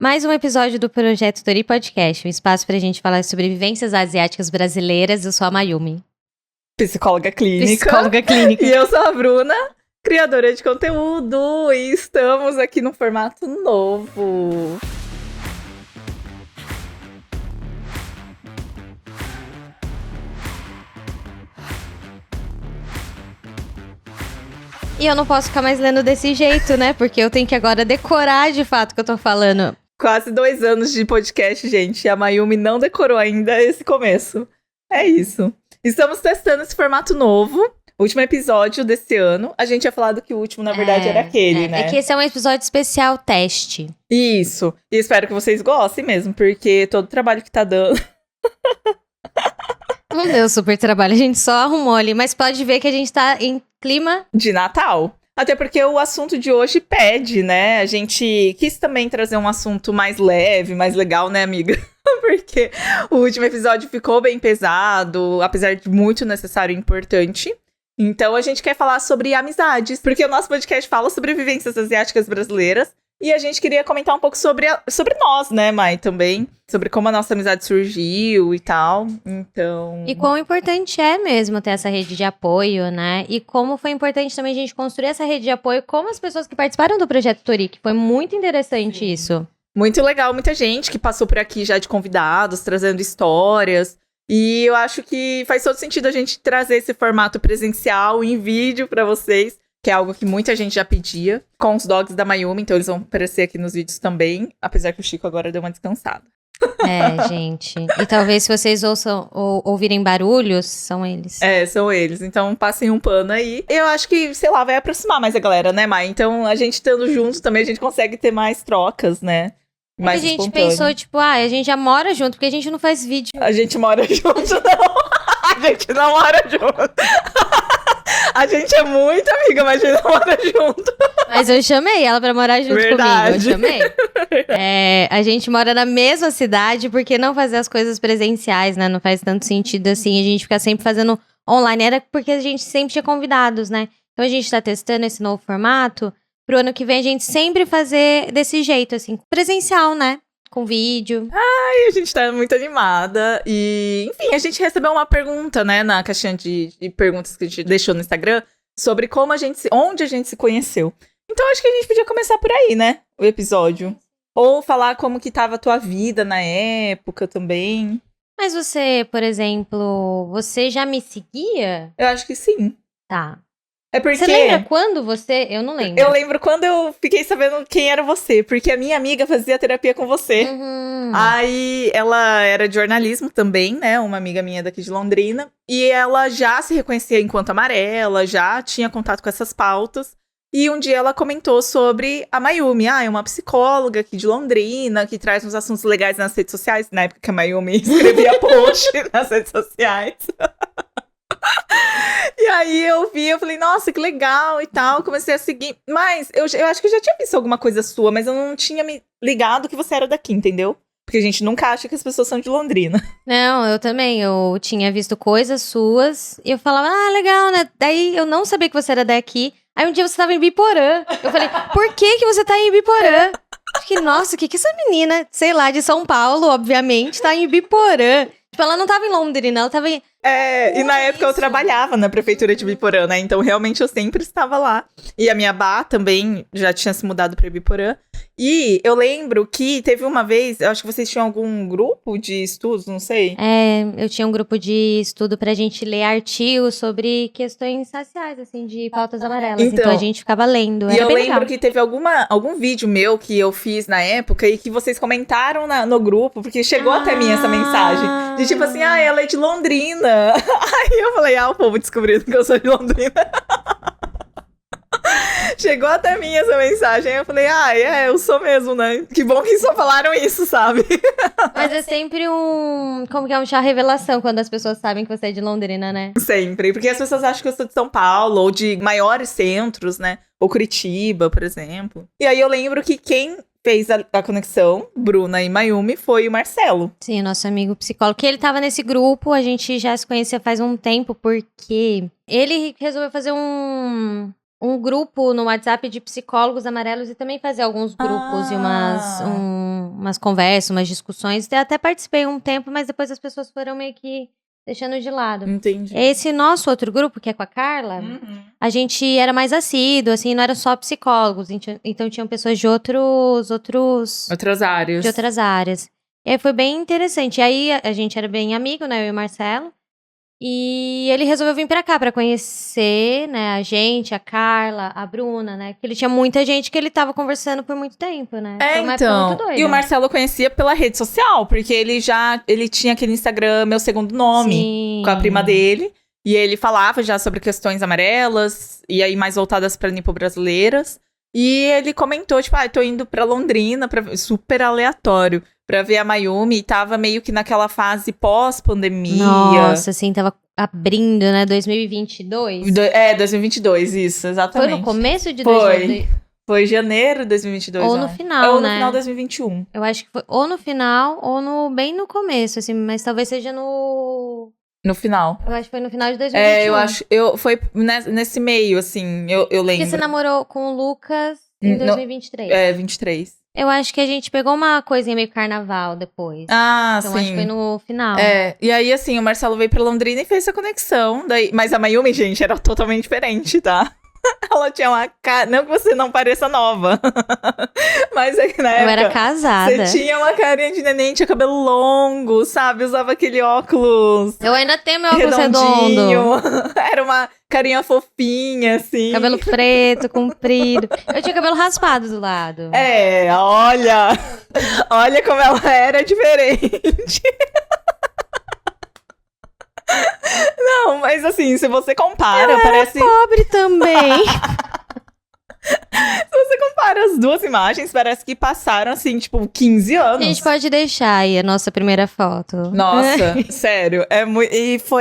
Mais um episódio do Projeto Tori Podcast, um espaço pra gente falar sobre vivências asiáticas brasileiras. Eu sou a Mayumi. Psicóloga clínica. Psicóloga clínica. E eu sou a Bruna, criadora de conteúdo. E estamos aqui num formato novo. E eu não posso ficar mais lendo desse jeito, né? Porque eu tenho que agora decorar de fato o que eu tô falando. Quase 2 anos de podcast, gente. E a Mayumi não decorou ainda esse começo. É isso. Estamos testando esse formato novo. Último episódio desse ano. A gente tinha falado que o último, na verdade, era aquele, né? É que esse é um episódio especial teste. Isso. E espero que vocês gostem mesmo, porque todo o trabalho que tá dando... Não deu super trabalho, a gente só arrumou ali. Mas pode ver que a gente tá em clima... de Natal. Até porque o assunto de hoje pede, né? A gente quis também trazer um assunto mais leve, mais legal, né, amiga? Porque o último episódio ficou bem pesado, apesar de muito necessário e importante. Então a gente quer falar sobre amizades, porque o nosso podcast fala sobre vivências asiáticas brasileiras. E a gente queria comentar um pouco sobre nós, né, Mai, também. Sobre como a nossa amizade surgiu e tal. Então... E quão importante é mesmo ter essa rede de apoio, né? E como foi importante também a gente construir essa rede de apoio com as pessoas que participaram do Projeto Tori, que foi muito interessante isso. Muito legal, muita gente que passou por aqui já de convidados, trazendo histórias. E eu acho que faz todo sentido a gente trazer esse formato presencial em vídeo pra vocês, que é algo que muita gente já pedia, com os dogs da Mayumi, então eles vão aparecer aqui nos vídeos também, apesar que o Chico agora deu uma descansada. É, gente. E talvez se vocês ouvirem barulhos, são eles. É, são eles. Então passem um pano aí. Eu acho que, sei lá, vai aproximar mais a galera, né, Mai? Então a gente estando junto também, a gente consegue ter mais trocas, né? Mais a gente espontâneo. pensou, tipo, a gente já mora junto, porque a gente não faz vídeo. A gente mora junto, não. A gente não mora junto. A gente é muito amiga, mas a gente não mora junto. Mas eu chamei ela pra morar junto comigo, eu chamei. A gente mora na mesma cidade, porque não fazer as coisas presenciais, né? Não faz tanto sentido assim, a gente ficar sempre fazendo online. Era porque a gente sempre tinha convidados, né? Então a gente tá testando esse novo formato. Pro ano que vem a gente sempre fazer desse jeito, assim, presencial, né? Com vídeo. Ai, a gente tá muito animada. E, enfim, a gente recebeu uma pergunta, né, na caixinha de perguntas que a gente deixou no Instagram, sobre onde a gente se conheceu. Então, acho que a gente podia começar por aí, né, o episódio. Ou falar como que tava a tua vida na época também. Mas você, por exemplo, você já me seguia? Eu acho que sim. Tá. É porque... Você lembra quando você... Eu não lembro. Eu lembro quando eu fiquei sabendo quem era você, porque a minha amiga fazia terapia com você. Uhum. Aí ela era de jornalismo também, né? Uma amiga minha daqui de Londrina. E ela já se reconhecia enquanto amarela, já tinha contato com essas pautas. E um dia ela comentou sobre a Mayumi. É uma psicóloga aqui de Londrina, que traz uns assuntos legais nas redes sociais. Na época que a Mayumi escrevia post nas redes sociais. E aí eu falei, nossa, que legal e tal, comecei a seguir, mas eu acho que eu já tinha visto alguma coisa sua, mas eu não tinha me ligado que você era daqui, entendeu? Porque a gente nunca acha que as pessoas são de Londrina. Não, eu também, eu tinha visto coisas suas, e eu falava, legal, né, daí eu não sabia que você era daqui, aí um dia você tava em Biporã, eu falei, por que você tá em Biporã? Eu fiquei, nossa, o que essa menina, sei lá, de São Paulo, obviamente, tá em Biporã? Tipo, ela não tava em Londrina, ela tava em... E na época eu trabalhava na prefeitura de Biporã, né? Então realmente eu sempre estava lá. E a minha Bá também já tinha se mudado pra Biporã. E eu lembro que teve uma vez, eu acho que vocês tinham algum grupo de estudos, não sei. Eu tinha um grupo de estudo pra gente ler artigos sobre questões raciais, assim, de pautas amarelas. Então a gente ficava lendo. E era eu bem lembro legal. que teve algum vídeo meu que eu fiz na época e que vocês comentaram no grupo, porque chegou até mim essa mensagem. De tipo assim, ela é de Londrina. Aí eu falei, o povo descobrindo que eu sou de Londrina. Chegou até mim essa mensagem, eu falei, eu sou mesmo, né? Que bom que só falaram isso, sabe? Mas é sempre como que é um chá revelação quando as pessoas sabem que você é de Londrina, né? Sempre, porque as pessoas acham que eu sou de São Paulo, ou de maiores centros, né? Ou Curitiba, por exemplo. E aí eu lembro que quem fez a conexão, Bruna e Mayumi, foi o Marcelo. Sim, nosso amigo psicólogo. Que ele tava nesse grupo, a gente já se conhecia faz um tempo, porque ele resolveu fazer um grupo no WhatsApp de psicólogos amarelos e também fazer alguns grupos e umas conversas, umas discussões. Eu até participei um tempo, mas depois as pessoas foram meio que deixando de lado. Entendi. Esse nosso outro grupo, que é com a Carla, a gente era mais assíduo, assim, não era só psicólogos. Então tinham pessoas de Outras áreas. de outras áreas. E aí foi bem interessante. E aí a gente era bem amigo, né, eu e o Marcelo. E ele resolveu vir pra cá pra conhecer, né, a gente, a Carla, a Bruna, né? Porque ele tinha muita gente que ele tava conversando por muito tempo, né? Foi uma época muito doida. E o Marcelo eu conhecia pela rede social, porque ele tinha aquele Instagram, Meu Segundo Nome, Sim. com a prima dele. E ele falava já sobre questões amarelas, e aí mais voltadas pra nipo-brasileiras. E ele comentou, tipo, tô indo pra Londrina, super aleatório, pra ver a Mayumi, e tava meio que naquela fase pós-pandemia. Nossa, assim, tava abrindo, né, 2022. 2022, isso, exatamente. Foi no começo de Foi. 2022? Foi janeiro de 2022, Ou no final, ou né? no final de 2021. Eu acho que foi ou no final, ou bem no começo, assim, mas talvez seja no... No final. Eu acho que foi no final de 2021. Foi nesse meio, assim, eu lembro. Porque você namorou com o Lucas em 2023. 23. Eu acho que a gente pegou uma coisinha meio carnaval depois. Ah, então sim. acho que foi no final. E aí, assim, o Marcelo veio pra Londrina e fez essa conexão. Mas a Mayumi, gente, era totalmente diferente, tá? Ela tinha uma cara... Não que você não pareça nova. Mas é que na época... Eu era casada. Você tinha uma carinha de neném, tinha cabelo longo, sabe? Usava aquele óculos... Eu ainda tenho meu óculos redondinho. redondo. Era uma carinha fofinha, assim. Cabelo preto, comprido. Eu tinha cabelo raspado do lado. Olha... Olha como ela era diferente. Não, mas assim, se você compara, parece... pobre também. Se você compara as duas imagens, parece que passaram, assim, tipo, 15 anos. A gente pode deixar aí a nossa primeira foto. Nossa, sério.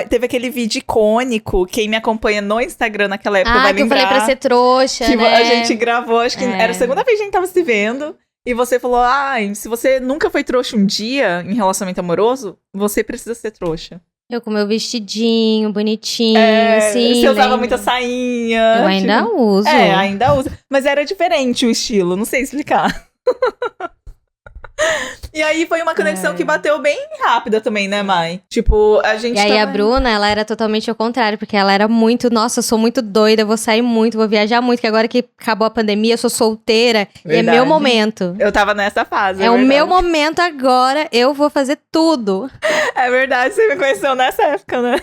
Teve aquele vídeo icônico. Quem me acompanha no Instagram naquela época vai lembrar. Que eu falei pra ser trouxa, que né? A gente gravou, acho que era a segunda vez que a gente tava se vendo. E você falou, se você nunca foi trouxa um dia em relacionamento amoroso, você precisa ser trouxa. Eu com meu vestidinho, bonitinho, assim. Você usava muita sainha. Eu ainda uso. Ainda uso. Mas era diferente o estilo, não sei explicar. E aí foi uma conexão que bateu bem rápida também, né, Mai? Tipo, a gente... E aí a Bruna, ela era totalmente ao contrário, porque ela era muito, nossa, eu sou muito doida, eu vou sair muito, vou viajar muito, que agora que acabou a pandemia, eu sou solteira, e é meu momento. Eu tava nessa fase, o meu momento agora, eu vou fazer tudo. É verdade, você me conheceu nessa época, né?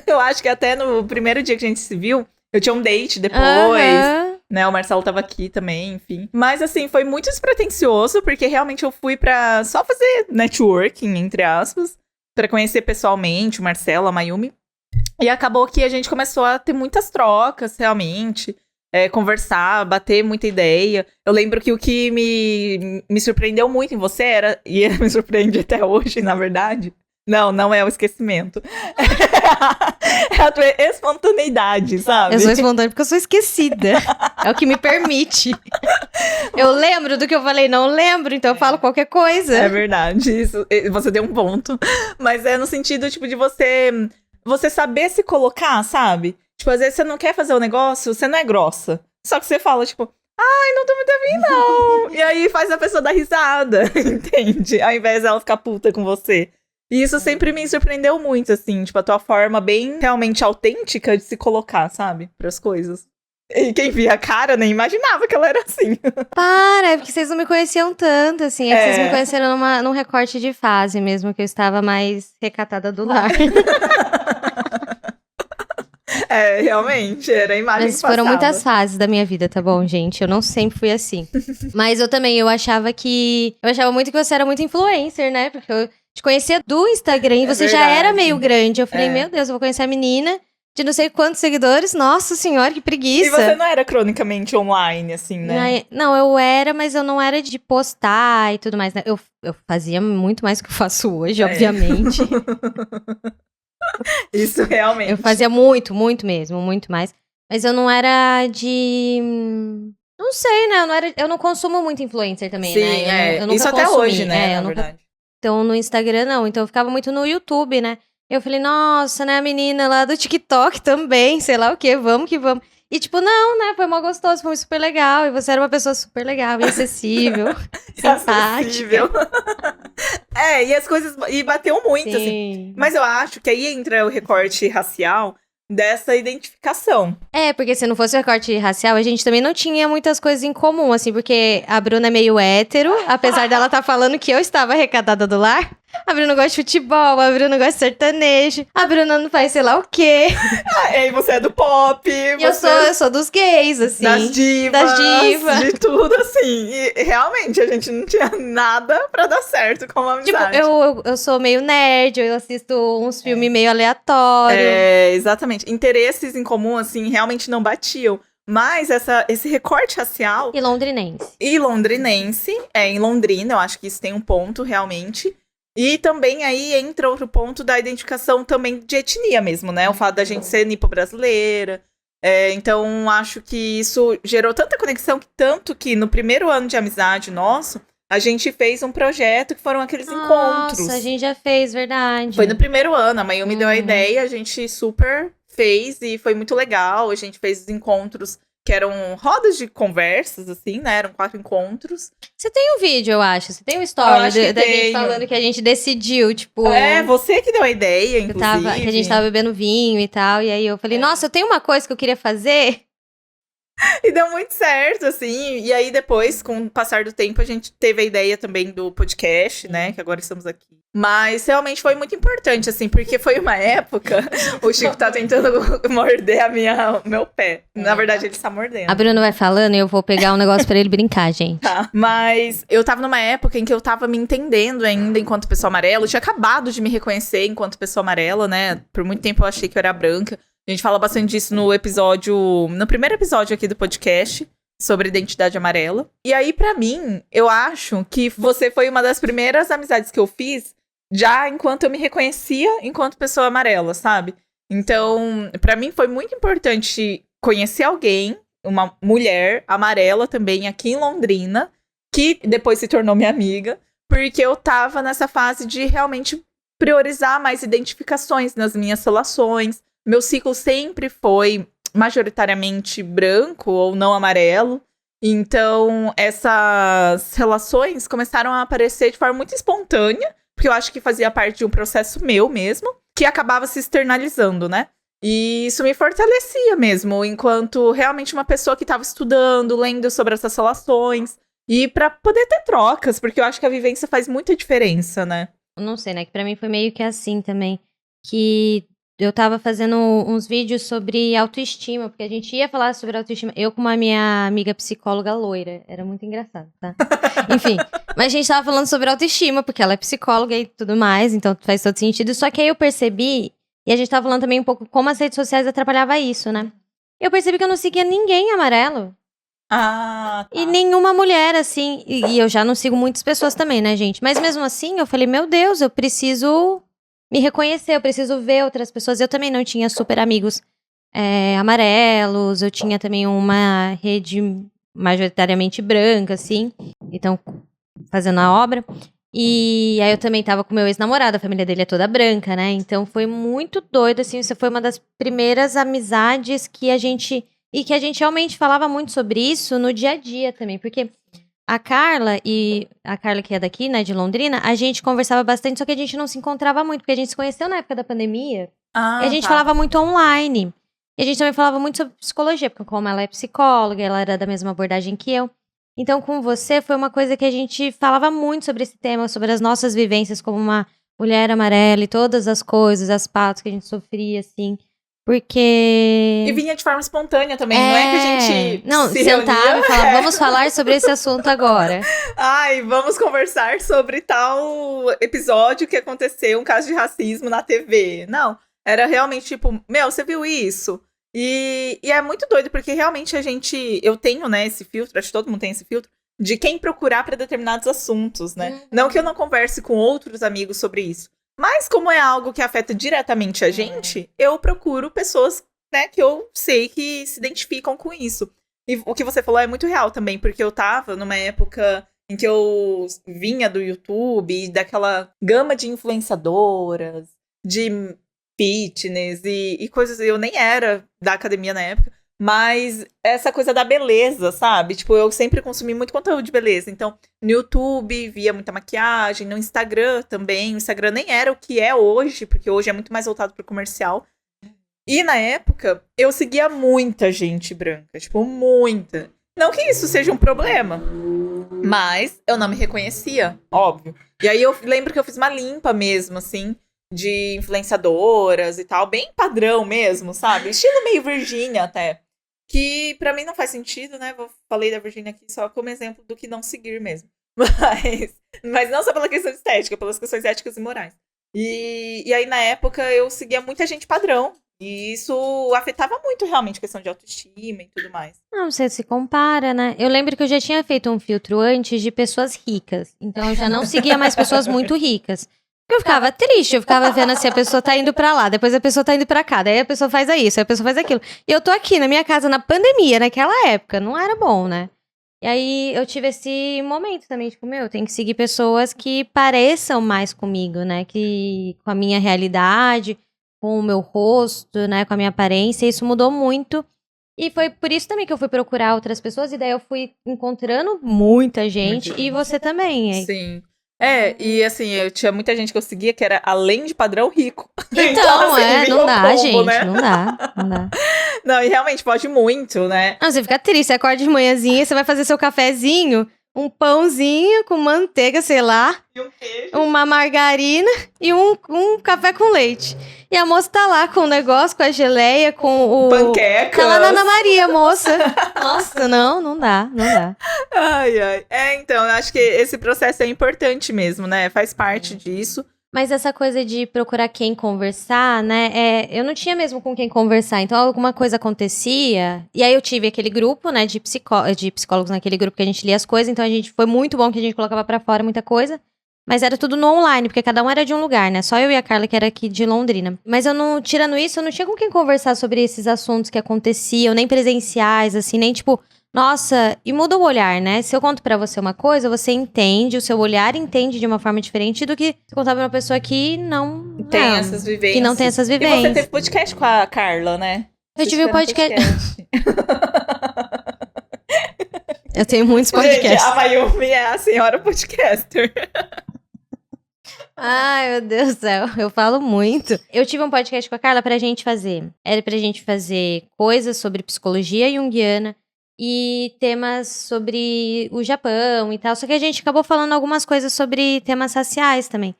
Eu acho que até no primeiro dia que a gente se viu, eu tinha um date depois... Né, o Marcelo tava aqui também, enfim. Mas, assim, foi muito despretensioso, porque realmente eu fui pra só fazer networking, entre aspas, pra conhecer pessoalmente o Marcelo, a Mayumi. E acabou que a gente começou a ter muitas trocas, realmente, conversar, bater muita ideia. Eu lembro que o que me surpreendeu muito em você era, e me surpreende até hoje, na verdade... Não é o esquecimento. É a tua espontaneidade, sabe? Eu sou espontânea porque eu sou esquecida. É o que me permite. Eu lembro do que eu falei, não lembro, então eu falo qualquer coisa. É verdade, isso, você deu um ponto. Mas é no sentido, tipo, de você saber se colocar, sabe? Tipo, às vezes você não quer fazer o negócio, você não é grossa. Só que você fala, tipo... não tô muito afim, não. E aí faz a pessoa dar risada, entende? Ao invés dela ficar puta com você. E isso sempre me surpreendeu muito, assim, tipo, a tua forma bem realmente autêntica de se colocar, sabe? Pras coisas. E quem via a cara nem imaginava que ela era assim. Para, é porque vocês não me conheciam tanto, assim. É que vocês me conheceram num recorte de fase mesmo, que eu estava mais recatada do lar. Realmente, era a imagem Mas foram muitas fases da minha vida, tá bom, gente? Eu não sempre fui assim. Mas eu achava muito que você era muito influencer, né? Porque eu te conhecia do Instagram e você já era meio grande. Eu falei, meu Deus, eu vou conhecer a menina de não sei quantos seguidores. Nossa senhora, que preguiça. E você não era cronicamente online, assim, né? Não, eu era, mas eu não era de postar e tudo mais, né? Eu fazia muito mais do que eu faço hoje, obviamente. Isso realmente. Eu fazia muito, muito mesmo, muito mais. Mas eu não era de... Não sei, né? Eu não consumo muito influencer também, né? Eu nunca isso até consumi. hoje, né? Na verdade. Então, no Instagram, não. Então, eu ficava muito no YouTube, né? Eu falei, nossa, né? A menina lá do TikTok também, sei lá o quê, vamos que vamos. E tipo, não, né? Foi mó gostoso, foi super legal. E você era uma pessoa super legal e acessível, simpática. E as coisas... E bateu muito, assim. Sim. Mas eu acho que aí entra o recorte racial dessa identificação. Porque se não fosse o recorte racial, a gente também não tinha muitas coisas em comum, assim, porque a Bruna é meio hétero, apesar dela estar falando que eu estava arrecadada do lar. A Bruna gosta de futebol, a Bruna gosta de sertanejo, a Bruna não faz sei lá o quê. E aí você é do pop. E eu sou dos gays, assim. Das divas. De tudo, assim. E realmente, a gente não tinha nada pra dar certo com a amizade. Tipo, eu sou meio nerd, eu assisto uns filmes meio aleatórios. Exatamente. Interesses em comum, assim, realmente não batiam. Mas esse recorte racial... E londrinense. Em Londrina, eu acho que isso tem um ponto, realmente. E também aí entra outro ponto da identificação também de etnia mesmo, né? O fato da gente ser nipo-brasileira. Então, acho que isso gerou tanta conexão, tanto que no primeiro ano de amizade nosso, a gente fez um projeto que foram aqueles encontros. Nossa, a gente já fez, verdade. Foi no primeiro ano, a Mayu me deu a ideia, a gente super fez e foi muito legal. A gente fez os encontros que eram rodas de conversas, assim, né? Eram 4 encontros. Você tem um vídeo, eu acho. Você tem uma história da gente falando que a gente decidiu, tipo... Você que deu a ideia, inclusive. Que a gente tava bebendo vinho e tal. E aí eu falei, nossa, eu tenho uma coisa que eu queria fazer. E deu muito certo, assim. E aí depois, com o passar do tempo, a gente teve a ideia também do podcast, né? Que agora estamos aqui. Mas realmente foi muito importante, assim, porque foi uma época... O Chico tá tentando morder meu pé. Na verdade, ele está mordendo. A Bruna vai falando e eu vou pegar um negócio pra ele brincar, gente. Tá. Mas eu tava numa época em que eu tava me entendendo ainda enquanto pessoa amarela. Eu tinha acabado de me reconhecer enquanto pessoa amarela, né? Por muito tempo eu achei que eu era branca. A gente fala bastante disso no primeiro episódio aqui do podcast, sobre identidade amarela. E aí, pra mim, eu acho que você foi uma das primeiras amizades que eu fiz, já enquanto eu me reconhecia enquanto pessoa amarela, sabe? Então, pra mim foi muito importante conhecer alguém, uma mulher amarela também, aqui em Londrina, que depois se tornou minha amiga, porque eu tava nessa fase de realmente priorizar mais identificações nas minhas relações. Meu ciclo sempre foi majoritariamente branco ou não amarelo. Então, essas relações começaram a aparecer de forma muito espontânea, porque eu acho que fazia parte de um processo meu mesmo, que acabava se externalizando, né? E isso me fortalecia mesmo, enquanto realmente uma pessoa que estava estudando, lendo sobre essas relações, e para poder ter trocas, porque eu acho que a vivência faz muita diferença, né? Não sei, né? Que pra mim foi meio que assim também, que... Eu tava fazendo uns vídeos sobre autoestima, porque a gente ia falar sobre autoestima. Eu com uma minha amiga psicóloga loira. Era muito engraçado, tá? Enfim, mas a gente tava falando sobre autoestima, porque ela é psicóloga e tudo mais, então faz todo sentido. Só que aí eu percebi, e a gente tava falando também um pouco como as redes sociais atrapalhavam isso, né? Eu percebi que eu não seguia ninguém amarelo. Tá. E nenhuma mulher, assim. E eu já não sigo muitas pessoas também, né, gente? Mas mesmo assim, eu falei, meu Deus, eu preciso... me reconhecer, eu preciso ver outras pessoas. Eu também não tinha super amigos amarelos, eu tinha também uma rede majoritariamente branca, assim, então, fazendo a obra. E aí eu também tava com meu ex-namorado, a família dele é toda branca, né? Então foi muito doido, assim, isso foi uma das primeiras amizades que a gente realmente falava muito sobre isso no dia a dia também, porque... A Carla que é daqui, né, de Londrina, a gente conversava bastante, só que a gente não se encontrava muito, porque a gente se conheceu na época da pandemia. E a gente falava muito online. E a gente também falava muito sobre psicologia, porque como ela é psicóloga, ela era da mesma abordagem que eu. Então, com você, foi uma coisa que a gente falava muito sobre esse tema, sobre as nossas vivências como uma mulher amarela e todas as coisas, as pautas que a gente sofria, assim... Porque... E vinha de forma espontânea também, não é que a gente sentava e falava, vamos falar sobre esse assunto agora. Ai, vamos conversar sobre tal episódio que aconteceu, um caso de racismo na TV. Não, era realmente tipo, você viu isso? E é muito doido, porque realmente eu tenho, né, esse filtro, acho que todo mundo tem esse filtro, de quem procurar para determinados assuntos, né? Não que eu não converse com outros amigos sobre isso. Mas como é algo que afeta diretamente a gente, eu procuro pessoas, né, que eu sei que se identificam com isso. E o que você falou é muito real também, porque eu tava numa época em que eu vinha do YouTube, daquela gama de influenciadoras, de fitness e coisas. Eu nem era da academia na época, Mas essa coisa da beleza, sabe? Tipo, eu sempre consumi muito conteúdo de beleza. Então, no YouTube, via muita maquiagem. No Instagram também. O Instagram nem era o que é hoje, porque hoje é muito mais voltado pro comercial. E na época, eu seguia muita gente branca. Tipo, muita. Não que isso seja um problema. Mas eu não me reconhecia, óbvio. E aí eu lembro que eu fiz uma limpa mesmo, assim, de influenciadoras e tal. Bem padrão mesmo, sabe? Estilo meio Virgínia até. Que pra mim não faz sentido, né? Falei da Virgínia aqui só como exemplo do que não seguir mesmo. Mas não só pela questão estética, pelas questões éticas e morais. E aí, na época, eu seguia muita gente padrão. E isso afetava muito, realmente, a questão de autoestima e tudo mais. Não, você se compara, né? Eu lembro que eu já tinha feito um filtro antes de pessoas ricas. Então, eu já não seguia mais pessoas muito ricas. Eu ficava triste, eu ficava vendo assim, a pessoa tá indo pra lá, depois a pessoa tá indo pra cá, daí a pessoa faz isso, aí a pessoa faz aquilo. E eu tô aqui na minha casa na pandemia, naquela época, não era bom, né? E aí eu tive esse momento também, tipo, eu tenho que seguir pessoas que pareçam mais comigo, né? Que com a minha realidade, com o meu rosto, né? Com a minha aparência, isso mudou muito. E foi por isso também que eu fui procurar outras pessoas, e daí eu fui encontrando muita gente, e você também. Sim. E assim, eu tinha muita gente que eu seguia que era além de padrão rico. Então, assim, não dá, combo, gente, né? não dá. Não, e realmente pode muito, né? Não, você fica triste, você acorda de manhãzinha, você vai fazer seu cafezinho, um pãozinho com manteiga, sei lá, E um queijo. uma margarina e um café com leite. E a moça tá lá com o negócio, com a geleia, com o... Panquecas. Tá lá na Ana Maria, moça. Nossa, não dá. Ai. Então, eu acho que esse processo é importante mesmo, né? Faz parte disso. Mas essa coisa de procurar quem conversar, né? Eu não tinha mesmo com quem conversar. Então, alguma coisa acontecia. E aí, eu tive aquele grupo, né? De psicólogos naquele grupo que a gente lia as coisas. Então, foi muito bom que a gente colocava pra fora muita coisa. Mas era tudo no online, porque cada um era de um lugar, né? Só eu e a Carla, que era aqui de Londrina. Mas tirando isso, eu não tinha com quem conversar sobre esses assuntos que aconteciam, nem presenciais, assim, nem tipo... Nossa, e muda o olhar, né? Se eu conto pra você uma coisa, você entende, o seu olhar entende de uma forma diferente do que se contar pra uma pessoa que não tem essas vivências. Que não tem essas E vivências. você teve podcast com a Carla, né? Eu tive um podcast. Eu tenho muitos podcasts. Gente, a Mayumi é a senhora podcaster. Ai, meu Deus do céu, eu falo muito. Eu tive um podcast com a Carla pra gente fazer. Era pra gente fazer coisas sobre psicologia junguiana e temas sobre o Japão e tal. Só que a gente acabou falando algumas coisas sobre temas raciais também.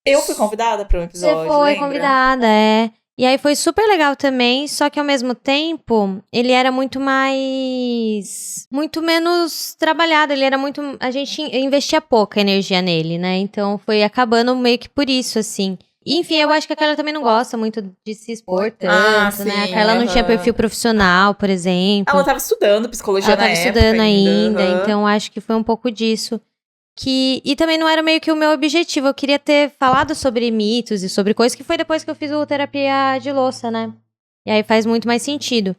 Eu fui convidada para um episódio, Você foi lembra? convidada, E aí foi super legal também, só que ao mesmo tempo, ele era muito menos trabalhado, a gente investia pouca energia nele, né? Então foi acabando meio que por isso, assim. E, enfim, eu acho que a Carla também não gosta muito de se expor tanto, né? A Carla não tinha perfil profissional, por exemplo. Ela tava estudando psicologia na época. Ela tava estudando ainda, então acho que foi um pouco disso. E também não era meio que o meu objetivo. Eu queria ter falado sobre mitos e sobre coisas que foi depois que eu fiz o terapia de louça, né? E aí faz muito mais sentido.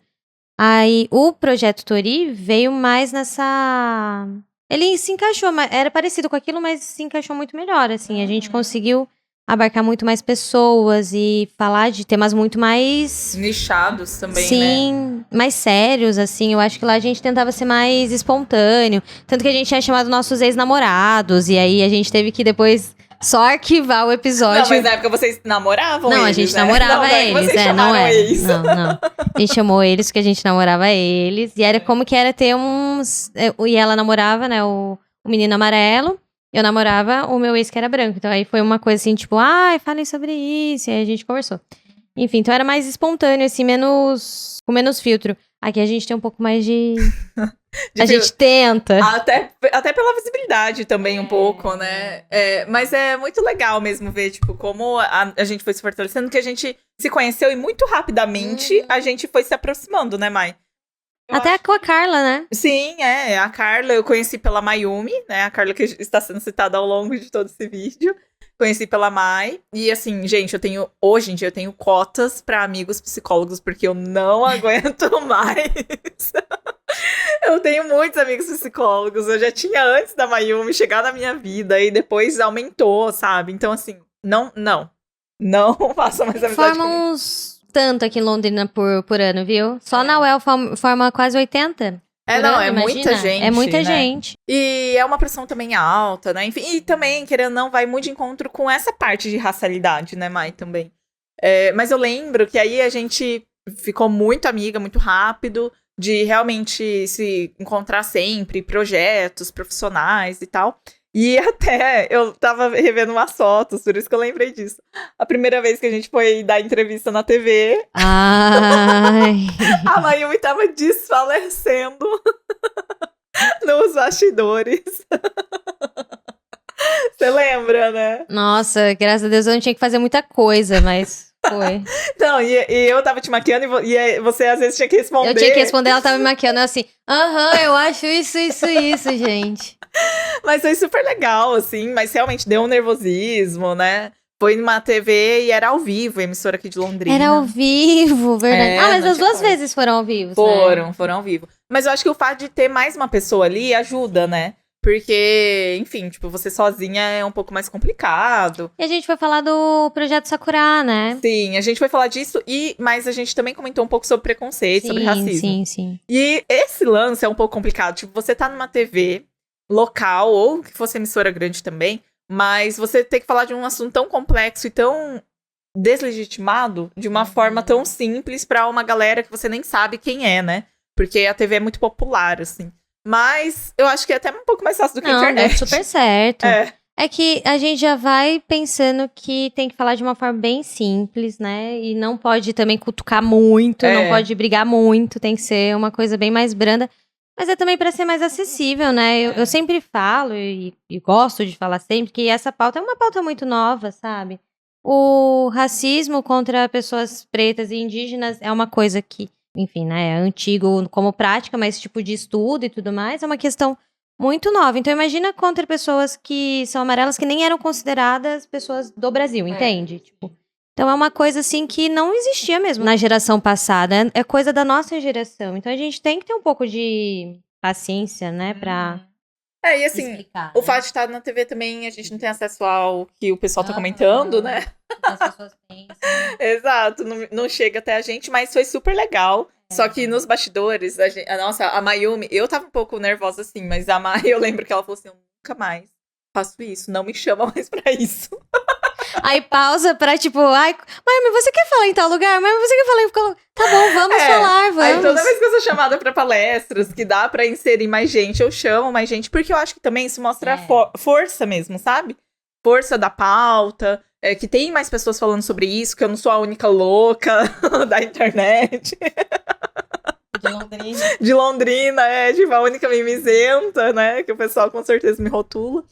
Aí o Projeto Tori veio mais nessa... Ele se encaixou, era parecido com aquilo, mas se encaixou muito melhor, assim. A gente conseguiu abarcar muito mais pessoas e falar de temas muito mais... nichados também, Sim, né? mais sérios, assim. Eu acho que lá a gente tentava ser mais espontâneo. Tanto que a gente tinha chamado nossos ex-namorados. E aí a gente teve que depois só arquivar o episódio. Não, mas na época vocês namoravam eles, Não, a gente né? namorava eles, não é. Eles. Não. A gente chamou eles porque a gente namorava eles. E era como que era ter uns... E ela namorava, né, o menino amarelo. Eu namorava o meu ex que era branco. Então aí foi uma coisa assim, tipo, falem sobre isso. E aí a gente conversou. Enfim, então era mais espontâneo, assim, com menos filtro. Aqui a gente tem um pouco mais de... A gente tenta. Até pela visibilidade também, um pouco, né? Mas é muito legal mesmo ver, tipo, como a gente foi se fortalecendo, que a gente se conheceu e muito rapidamente a gente foi se aproximando, né, Mai? Até com a Carla, né? Sim, a Carla eu conheci pela Mayumi, né? A Carla que está sendo citada ao longo de todo esse vídeo. Conheci pela Mai. E assim, gente, hoje em dia eu tenho cotas para amigos psicólogos, porque eu não aguento mais. Eu tenho muitos amigos psicólogos. Eu já tinha antes da Mayumi chegar na minha vida e depois aumentou, sabe? Então, assim, não faça mais amizade comigo. Forma uns tanto aqui em Londrina por ano, viu? Só na UEL forma quase 80. Não, é muita gente. É muita né? gente. E é uma pressão também alta, né? Enfim, e também, querendo ou não, vai muito de encontro com essa parte de racialidade, né, Mai, também. Mas eu lembro que aí a gente ficou muito amiga, muito rápido, de realmente se encontrar sempre, projetos profissionais e tal. E até eu tava revendo umas fotos, por isso que eu lembrei disso. A primeira vez que a gente foi dar entrevista na TV, Ai. a Mayumi tava desfalecendo nos bastidores. Você lembra, né? Nossa, graças a Deus eu não tinha que fazer muita coisa, mas foi. Não, e eu tava te maquiando e você às vezes tinha que responder. Eu tinha que responder, ela tava me maquiando, eu assim, eu acho isso, gente. Mas foi super legal, assim, mas realmente deu um nervosismo, né? Foi numa TV e era ao vivo, a emissora aqui de Londrina. Era ao vivo, verdade. Mas as duas vezes foram ao vivo, Foram ao vivo. Mas eu acho que o fato de ter mais uma pessoa ali ajuda, né? Porque, enfim, tipo, você sozinha é um pouco mais complicado. E a gente foi falar do Projeto Sakura, né? Sim, a gente foi falar disso, mas a gente também comentou um pouco sobre preconceito, sobre racismo. Sim. E esse lance é um pouco complicado. Tipo, você tá numa TV local, ou que fosse emissora grande também, mas você tem que falar de um assunto tão complexo e tão deslegitimado, de uma forma tão simples pra uma galera que você nem sabe quem é, né? Porque a TV é muito popular, assim. Mas eu acho que é até um pouco mais fácil do que a internet. Deu super certo. É que a gente já vai pensando que tem que falar de uma forma bem simples, né? E não pode também cutucar muito, não pode brigar muito, tem que ser uma coisa bem mais branda. Mas é também para ser mais acessível, né? Eu sempre falo e gosto de falar sempre que essa pauta é uma pauta muito nova, sabe? O racismo contra pessoas pretas e indígenas é uma coisa que, enfim, né, é antigo como prática, mas tipo de estudo e tudo mais, é uma questão muito nova. Então imagina contra pessoas que são amarelas que nem eram consideradas pessoas do Brasil, entende? Tipo, então é uma coisa assim que não existia mesmo na geração passada, é coisa da nossa geração. Então a gente tem que ter um pouco de paciência, né, pra e assim, explicar, o fato de estar na TV também, a gente não tem acesso ao que o pessoal tá comentando, né? As pessoas pensam. Exato, não chega até a gente, mas foi super legal. Só que nos bastidores, a Mayumi, eu tava um pouco nervosa assim, mas a Mai, eu lembro que ela falou assim, eu nunca mais faço isso, não me chama mais pra isso. Aí pausa pra tipo, mas você quer falar em tal lugar? Mas você quer falar em tal lugar? Tá bom, vamos falar, vamos. Aí toda vez que eu sou chamada pra palestras, que dá pra inserir mais gente, eu chamo mais gente, porque eu acho que também isso mostra força mesmo, sabe? Força da pauta, que tem mais pessoas falando sobre isso, que eu não sou a única louca da internet. De Londrina, tipo, a única mimizenta, né? Que o pessoal com certeza me rotula.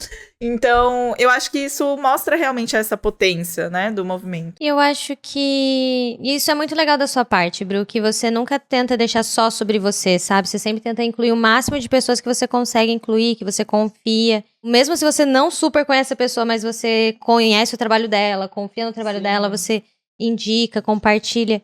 Então, eu acho que isso mostra realmente essa potência, né? Do movimento. E eu acho que isso é muito legal da sua parte, Bru, que você nunca tenta deixar só sobre você, sabe? Você sempre tenta incluir o máximo de pessoas que você consegue incluir, que você confia. Mesmo se você não super conhece a pessoa, mas você conhece o trabalho dela, confia no trabalho dela, você indica, compartilha.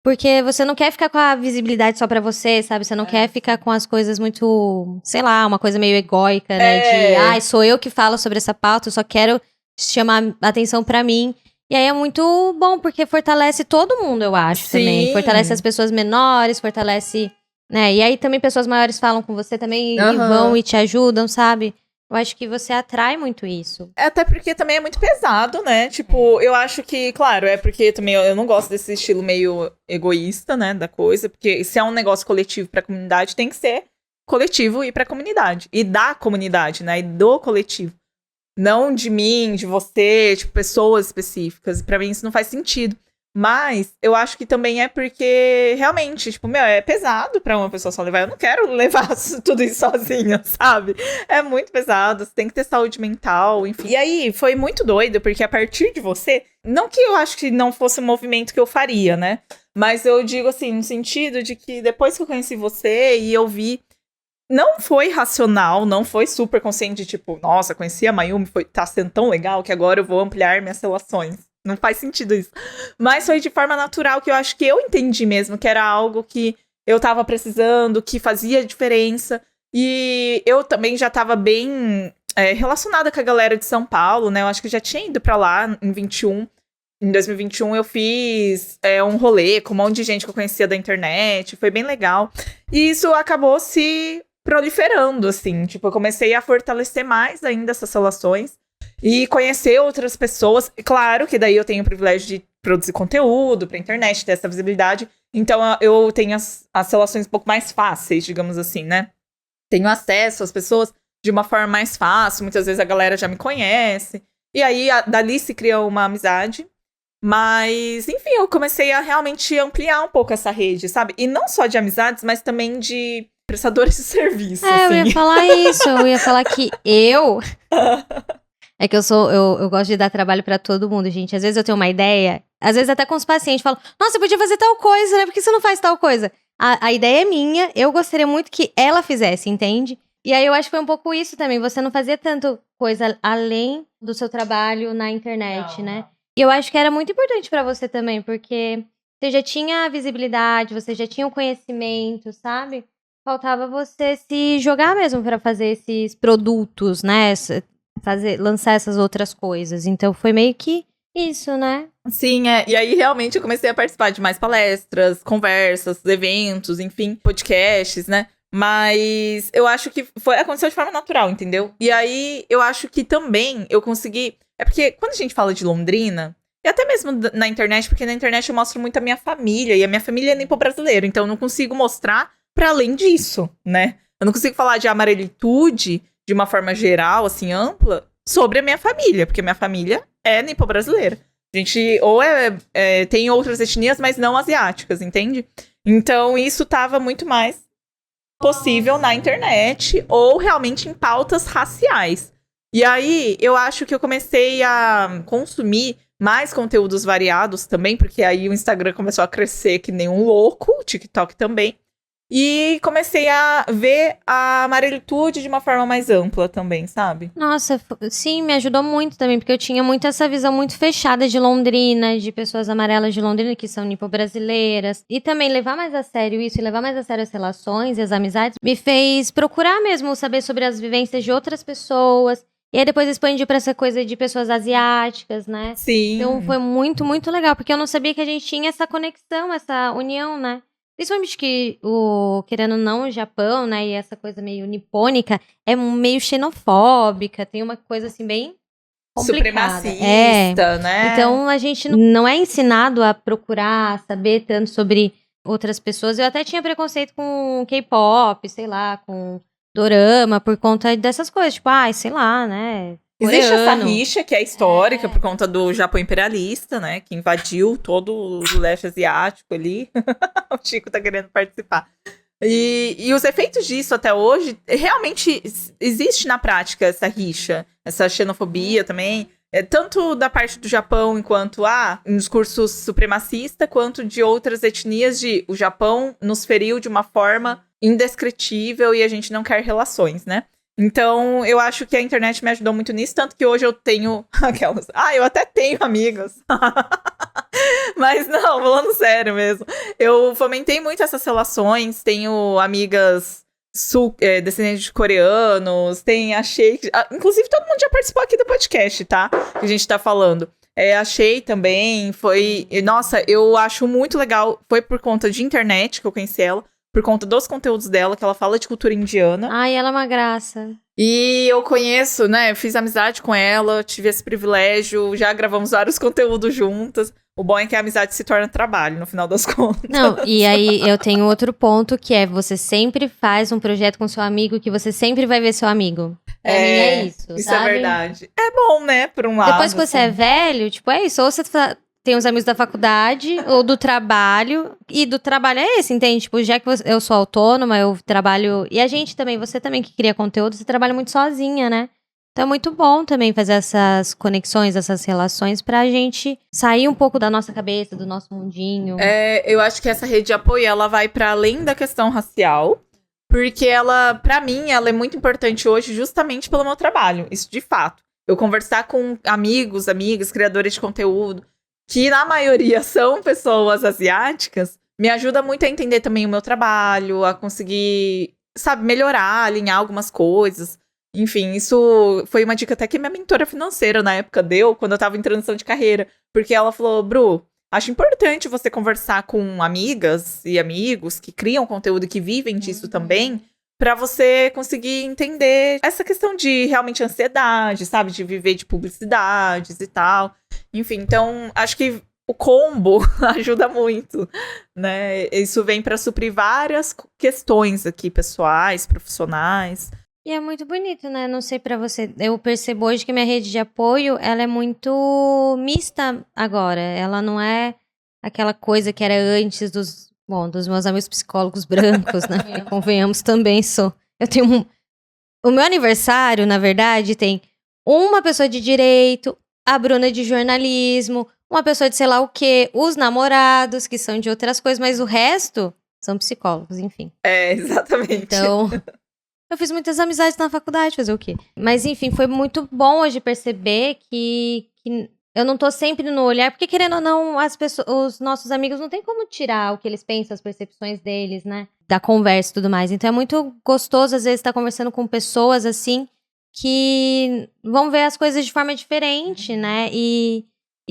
Porque você não quer ficar com a visibilidade só pra você, sabe? Você não quer ficar com as coisas muito, sei lá, uma coisa meio egóica, né? De, sou eu que falo sobre essa pauta, eu só quero chamar atenção pra mim. E aí é muito bom, porque fortalece todo mundo, eu acho, também. Fortalece as pessoas menores, fortalece, né? E aí também pessoas maiores falam com você também e vão e te ajudam, sabe? Eu acho que você atrai muito isso. Até porque também é muito pesado, né? Tipo, eu acho que, claro, é porque também eu não gosto desse estilo meio egoísta, né, da coisa. Porque se é um negócio coletivo pra comunidade, tem que ser coletivo e pra comunidade. E da comunidade, né? E do coletivo. Não de mim, de você, tipo, pessoas específicas. Pra mim isso não faz sentido. Mas eu acho que também é porque, realmente, tipo, é pesado pra uma pessoa só levar. Eu não quero levar tudo isso sozinha, sabe? É muito pesado, você tem que ter saúde mental, enfim. E aí, foi muito doido, porque a partir de você... Não que eu acho que não fosse um movimento que eu faria, né? Mas eu digo assim, no sentido de que depois que eu conheci você e eu vi... Não foi racional, não foi super consciente de tipo... Nossa, conheci a Mayumi, tá sendo tão legal que agora eu vou ampliar minhas relações. Não faz sentido isso. Mas foi de forma natural que eu acho que eu entendi mesmo que era algo que eu tava precisando, que fazia diferença. E eu também já tava bem relacionada com a galera de São Paulo, né? Eu acho que eu já tinha ido pra lá em 21. Em 2021 eu fiz um rolê com um monte de gente que eu conhecia da internet, foi bem legal. E isso acabou se proliferando, assim. Tipo, eu comecei a fortalecer mais ainda essas relações e conhecer outras pessoas. Claro que daí eu tenho o privilégio de produzir conteúdo pra internet, ter essa visibilidade. Então eu tenho as relações um pouco mais fáceis, digamos assim, né? Tenho acesso às pessoas de uma forma mais fácil. Muitas vezes a galera já me conhece. E aí, dali se cria uma amizade. Mas, enfim, eu comecei a realmente ampliar um pouco essa rede, sabe? E não só de amizades, mas também de prestadores de serviço, assim. Eu ia falar isso. Eu ia falar que É que eu gosto de dar trabalho pra todo mundo, gente. Às vezes eu tenho uma ideia, às vezes até com os pacientes, falo, nossa, você podia fazer tal coisa, né? Por que você não faz tal coisa? A ideia é minha, eu gostaria muito que ela fizesse, entende? E aí eu acho que foi um pouco isso também, você não fazia tanto coisa além do seu trabalho na internet, né? E eu acho que era muito importante pra você também, porque você já tinha a visibilidade, você já tinha o conhecimento, sabe? Faltava você se jogar mesmo pra fazer esses produtos, né? Lançar essas outras coisas. Então foi meio que isso, né? Sim, e aí realmente eu comecei a participar de mais palestras, conversas, eventos, enfim, podcasts, né? Mas eu acho que aconteceu de forma natural, entendeu? E aí eu acho que também eu consegui. É porque quando a gente fala de Londrina, e até mesmo na internet, porque na internet eu mostro muito a minha família, e a minha família é nipo-brasileira, então eu não consigo mostrar pra além disso, né? Eu não consigo falar de amarelitude de uma forma geral, assim, ampla, sobre a minha família, porque minha família é nipo-brasileira. A gente tem outras etnias, mas não asiáticas, entende? Então isso tava muito mais possível na internet ou realmente em pautas raciais. E aí, eu acho que eu comecei a consumir mais conteúdos variados também, porque aí o Instagram começou a crescer que nem um louco, o TikTok também. E comecei a ver a amarelitude de uma forma mais ampla também, sabe? Nossa, sim, me ajudou muito também, porque eu tinha muito essa visão muito fechada de Londrina, de pessoas amarelas de Londrina, que são nipo-brasileiras. E também levar mais a sério isso, e levar mais a sério as relações e as amizades, me fez procurar mesmo saber sobre as vivências de outras pessoas. E aí depois expandiu pra essa coisa de pessoas asiáticas, né? Sim. Então foi muito, muito legal, porque eu não sabia que a gente tinha essa conexão, essa união, né? Principalmente que querendo ou não, o Japão, né, e essa coisa meio nipônica é meio xenofóbica, tem uma coisa assim bem complicada. Supremacista, né? Então a gente não é ensinado a procurar saber tanto sobre outras pessoas. Eu até tinha preconceito com K-pop, sei lá, com dorama, por conta dessas coisas, tipo, sei lá, né? Existe essa coreano. rixa que é histórica por conta do Japão imperialista, né? Que invadiu todo o leste asiático ali. O Chico tá querendo participar. E os efeitos disso até hoje, realmente existe na prática essa rixa, essa xenofobia também. Tanto da parte do Japão enquanto um discurso supremacista, quanto de outras etnias de o Japão nos feriu de uma forma indescritível e a gente não quer relações, né? Então, eu acho que a internet me ajudou muito nisso, tanto que hoje eu tenho aquelas... eu até tenho amigos. Mas não, falando sério mesmo. Eu fomentei muito essas relações, tenho amigas descendentes de coreanos, tem a Sheik... inclusive, todo mundo já participou aqui do podcast, tá? Que a gente tá falando. A Shei também foi... Nossa, eu acho muito legal. Foi por conta de internet que eu conheci ela. Por conta dos conteúdos dela, que ela fala de cultura indiana. Ai, ela é uma graça. E eu conheço, né, fiz amizade com ela, tive esse privilégio, já gravamos vários conteúdos juntas. O bom é que a amizade se torna trabalho, no final das contas. Não, e aí eu tenho outro ponto, que é você sempre faz um projeto com seu amigo que você sempre vai ver seu amigo. Pra mim é isso, isso sabe? É verdade. É bom, né, por um lado. Depois que você é velho, tipo, é isso. Ou você tem os amigos da faculdade, ou do trabalho. E do trabalho é esse, entende? Tipo, já que eu sou autônoma, eu trabalho... E a gente também, você também que cria conteúdo, você trabalha muito sozinha, né? Então é muito bom também fazer essas conexões, essas relações, pra gente sair um pouco da nossa cabeça, do nosso mundinho. Eu acho que essa rede de apoio, ela vai pra além da questão racial. Porque ela, pra mim, ela é muito importante hoje justamente pelo meu trabalho. Isso de fato. Eu conversar com amigos, amigas, criadores de conteúdo, que na maioria são pessoas asiáticas, me ajuda muito a entender também o meu trabalho, a conseguir, sabe, melhorar, alinhar algumas coisas. Enfim, isso foi uma dica até que minha mentora financeira na época deu, quando eu tava em transição de carreira. Porque ela falou, Bru, acho importante você conversar com amigas e amigos que criam conteúdo e que vivem disso também, pra você conseguir entender essa questão de realmente ansiedade, sabe? De viver de publicidades e tal. Enfim, então, acho que o combo ajuda muito, né? Isso vem pra suprir várias questões aqui, pessoais, profissionais. E é muito bonito, né? Não sei pra você, eu percebo hoje que minha rede de apoio, ela é muito mista agora. Ela não é aquela coisa que era antes dos meus amigos psicólogos brancos, né? Porque, convenhamos, também sou. Eu tenho o meu aniversário, na verdade, tem uma pessoa de direito, a Bruna de jornalismo, uma pessoa de sei lá o quê, os namorados, que são de outras coisas, mas o resto são psicólogos, enfim. É, exatamente. Então, eu fiz muitas amizades na faculdade, fazer o quê? Mas, enfim, foi muito bom hoje perceber que eu não tô sempre no olhar, porque querendo ou não, os nossos amigos não tem como tirar o que eles pensam, as percepções deles, né? Da conversa e tudo mais. Então é muito gostoso, às vezes, estar conversando com pessoas, assim, que vão ver as coisas de forma diferente, né? E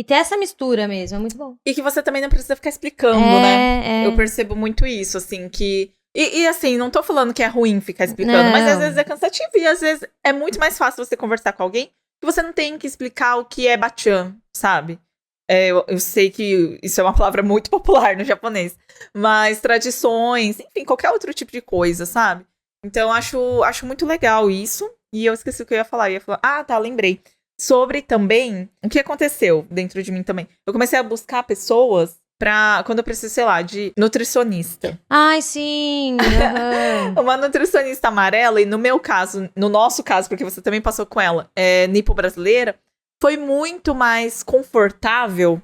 ter essa mistura mesmo, é muito bom. E que você também não precisa ficar explicando, né? Eu percebo muito isso, assim, que... E assim, não tô falando que é ruim ficar explicando, mas às vezes é cansativo e às vezes é muito mais fácil você conversar com alguém que você não tem que explicar o que é bachan, sabe? Eu sei que isso é uma palavra muito popular no japonês, mas tradições, enfim, qualquer outro tipo de coisa, sabe? Então, acho muito legal isso. E eu esqueci o que eu ia falar. Lembrei. Sobre também o que aconteceu dentro de mim também. Eu comecei a buscar pessoas quando eu preciso, sei lá, de nutricionista. Ai, sim! Uhum. Uma nutricionista amarela, e no nosso caso, porque você também passou com ela, nipo-brasileira, foi muito mais confortável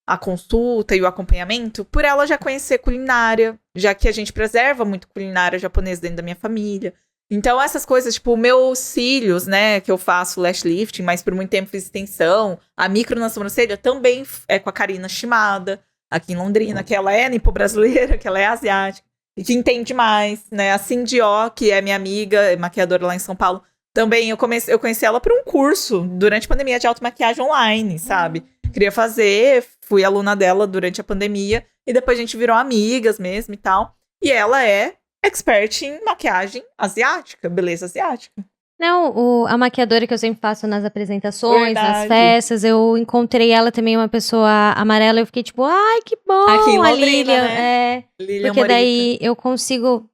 a consulta e o acompanhamento por ela já conhecer culinária, já que a gente preserva muito culinária japonesa dentro da minha família. Então, essas coisas, tipo, meus cílios, né, que eu faço lash lifting, mas por muito tempo fiz extensão, a micro na sobrancelha também é com a Karina Shimada, aqui em Londrina, que ela é nipo-brasileira, que ela é asiática, e que entende mais, né? A Cindy O, que é minha amiga, é maquiadora lá em São Paulo, também eu conheci ela por um curso, durante a pandemia, de automaquiagem online, sabe? Queria fazer, fui aluna dela durante a pandemia, e depois a gente virou amigas mesmo e tal. E ela é expert em maquiagem asiática, beleza asiática. Não, a maquiadora que eu sempre faço nas apresentações, nas festas, eu encontrei ela também, uma pessoa amarela, eu fiquei tipo, ai, que bom, aqui em Londrina, a Lilian, né? Lilian porque Morita. daí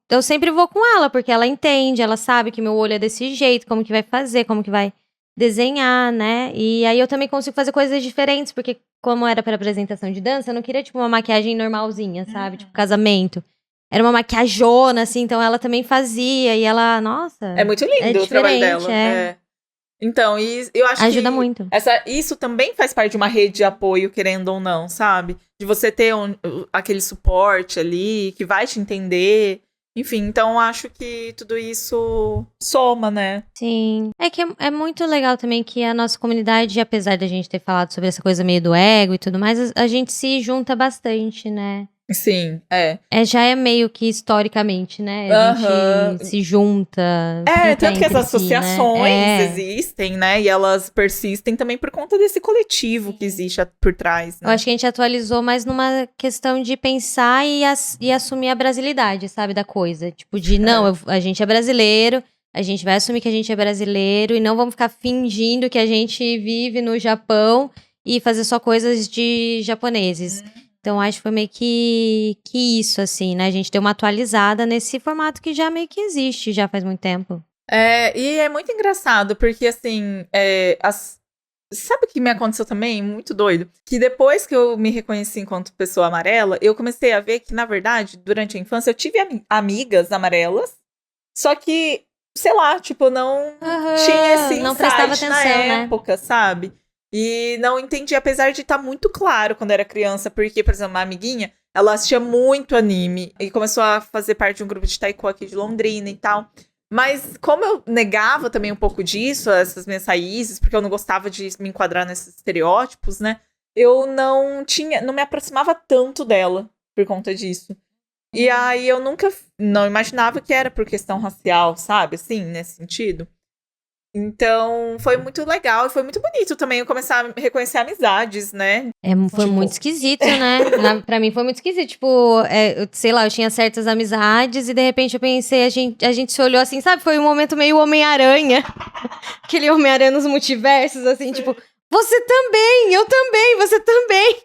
eu sempre vou com ela, porque ela entende, ela sabe que meu olho é desse jeito, como que vai fazer, como que vai desenhar, né? E aí eu também consigo fazer coisas diferentes, porque como era para apresentação de dança, eu não queria, tipo, uma maquiagem normalzinha, sabe? Tipo, casamento. Era uma maquiajona, assim, então ela também fazia, e ela, nossa... É muito lindo o trabalho dela. Então, e eu acho ajuda muito. Isso também faz parte de uma rede de apoio, querendo ou não, sabe? De você ter aquele suporte ali, que vai te entender. Enfim, então acho que tudo isso soma, né? Sim. É que é muito legal também que a nossa comunidade, apesar da gente ter falado sobre essa coisa meio do ego e tudo mais, a gente se junta bastante, né? Sim, já é meio que historicamente, né? A gente se junta. Tanto que as associações existem, né? E elas persistem também por conta desse coletivo que existe por trás. Né? Eu acho que a gente atualizou mais numa questão de pensar e assumir a brasilidade, sabe? Da coisa. Tipo, a gente é brasileiro, a gente vai assumir que a gente é brasileiro e não vamos ficar fingindo que a gente vive no Japão e fazer só coisas de japoneses. Então, acho que foi meio que isso, assim, né? A gente deu uma atualizada nesse formato que já meio que existe, já faz muito tempo. E é muito engraçado, porque, assim, sabe o que me aconteceu também? Muito doido. Que depois que eu me reconheci enquanto pessoa amarela, eu comecei a ver que, na verdade, durante a infância, eu tive amigas amarelas, só que, sei lá, tipo, não tinha esse não prestava insight atenção, na época, sabe? E não entendi, apesar de estar muito claro quando era criança, porque, por exemplo, uma amiguinha, ela assistia muito anime e começou a fazer parte de um grupo de taiko aqui de Londrina e tal. Mas como eu negava também um pouco disso, essas minhas raízes, porque eu não gostava de me enquadrar nesses estereótipos, né? Eu não me aproximava tanto dela por conta disso. E aí eu não imaginava que era por questão racial, sabe? Assim, nesse sentido. Então, foi muito legal e foi muito bonito também eu começar a reconhecer amizades, né? Foi muito esquisito, né? Pra mim foi muito esquisito. Tipo, sei lá, eu tinha certas amizades e de repente eu pensei, a gente se olhou assim, sabe? Foi um momento meio Homem-Aranha. Aquele Homem-Aranha nos multiversos, assim, tipo, você também, eu também, você também.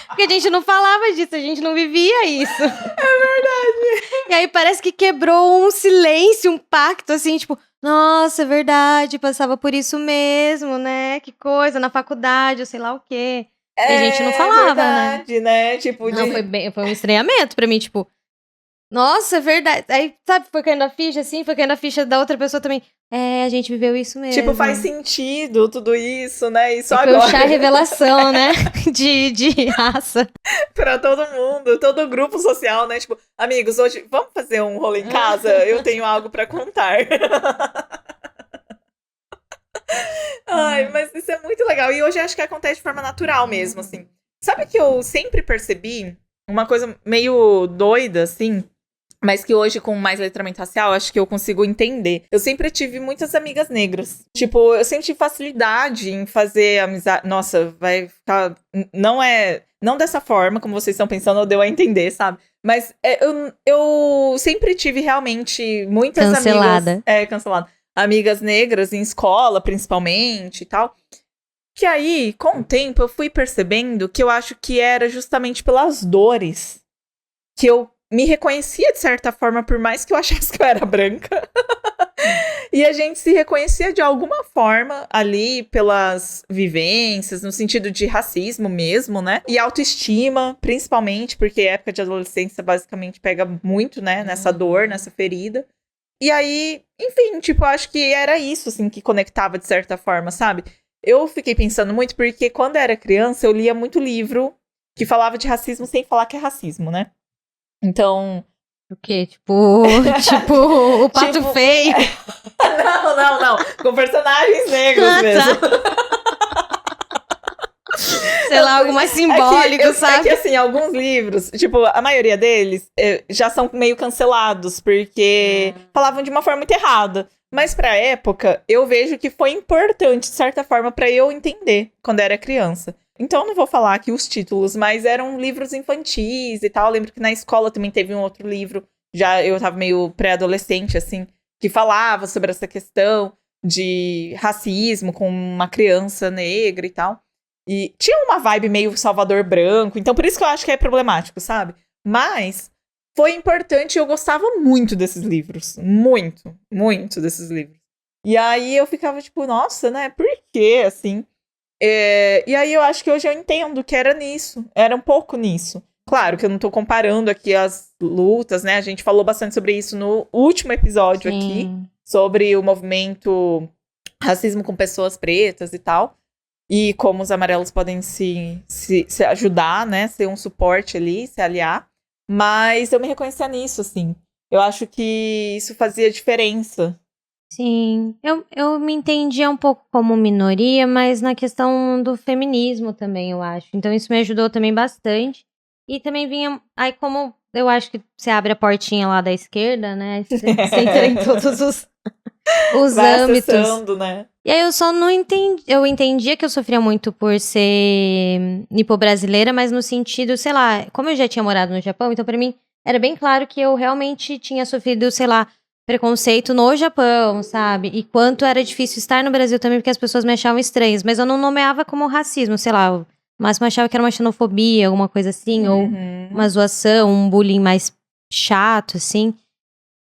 Porque a gente não falava disso, a gente não vivia isso. É verdade. E aí parece que quebrou um silêncio, um pacto, assim, tipo, nossa, é verdade, passava por isso mesmo, né? Que coisa, na faculdade, ou sei lá o quê. E a gente não falava, verdade, né? Tipo, não, foi um estranhamento pra mim, tipo, nossa, é verdade. Aí, sabe, foi caindo a ficha, assim, foi caindo a ficha da outra pessoa também. A gente viveu isso mesmo. Tipo, faz sentido tudo isso, né? Isso foi agora. Foi o chá revelação, né? de raça. Pra todo mundo, todo grupo social, né? Tipo, amigos, hoje vamos fazer um rolê em casa? Eu tenho algo pra contar. Ai, mas isso é muito legal. E hoje acho que acontece de forma natural mesmo, assim. Sabe que eu sempre percebi uma coisa meio doida, assim, mas que hoje, com mais letramento racial, acho que eu consigo entender. Eu sempre tive muitas amigas negras. Tipo, eu sempre tive facilidade em fazer amizade. Nossa, vai ficar. Não dessa forma, como vocês estão pensando, deu a entender, sabe? Mas eu sempre tive realmente muitas cancelada. amigas. Cancelada. Amigas negras em escola, principalmente e tal. Que aí, com o tempo, eu fui percebendo que eu acho que era justamente pelas dores que eu me reconhecia de certa forma, por mais que eu achasse que eu era branca. E a gente se reconhecia de alguma forma ali pelas vivências, no sentido de racismo mesmo, né? E autoestima, principalmente, porque a época de adolescência basicamente pega muito, né? Nessa dor, nessa ferida. E aí, enfim, tipo, acho que era isso, assim, que conectava de certa forma, sabe? Eu fiquei pensando muito porque quando eu era criança, eu lia muito livro que falava de racismo sem falar que é racismo, né? Então... O quê? Tipo o Pato Feio? Não. Com personagens negros mesmo. Sei lá, algo mais simbólico, sabe? É que, assim, alguns livros, tipo, a maioria deles já são meio cancelados, porque falavam de uma forma muito errada. Mas pra época, eu vejo que foi importante, de certa forma, pra eu entender quando eu era criança. Então, não vou falar aqui os títulos, mas eram livros infantis e tal. Eu lembro que na escola também teve um outro livro, já eu tava meio pré-adolescente, assim, que falava sobre essa questão de racismo com uma criança negra e tal. E tinha uma vibe meio Salvador Branco, então por isso que eu acho que é problemático, sabe? Mas foi importante e eu gostava muito desses livros. Muito, muito desses livros. E aí eu ficava tipo, nossa, né? Por quê, assim? E aí eu acho que hoje eu entendo que era nisso. Era um pouco nisso. Claro que eu não tô comparando aqui as lutas, né? A gente falou bastante sobre isso no último episódio aqui. Sobre o movimento racismo com pessoas pretas e tal. E como os amarelos podem se ajudar, né? Ser um suporte ali, se aliar. Mas eu me reconhecia nisso, assim. Eu acho que isso fazia diferença. Sim, eu me entendia um pouco como minoria, mas na questão do feminismo também, eu acho. Então isso me ajudou também bastante. E também vinha... Aí como eu acho que você abre a portinha lá da esquerda, né? Você entra em todos os vai âmbitos. Acessando, né? E aí eu só não entendi. Eu entendia que eu sofria muito por ser nipo-brasileira, mas no sentido, sei lá, como eu já tinha morado no Japão, então pra mim era bem claro que eu realmente tinha sofrido, sei lá, preconceito no Japão, sabe? E quanto era difícil estar no Brasil também, porque as pessoas me achavam estranhas. Mas eu não nomeava como racismo, sei lá. Eu máximo achava que era uma xenofobia, alguma coisa assim, ou uma zoação, um bullying mais chato, assim.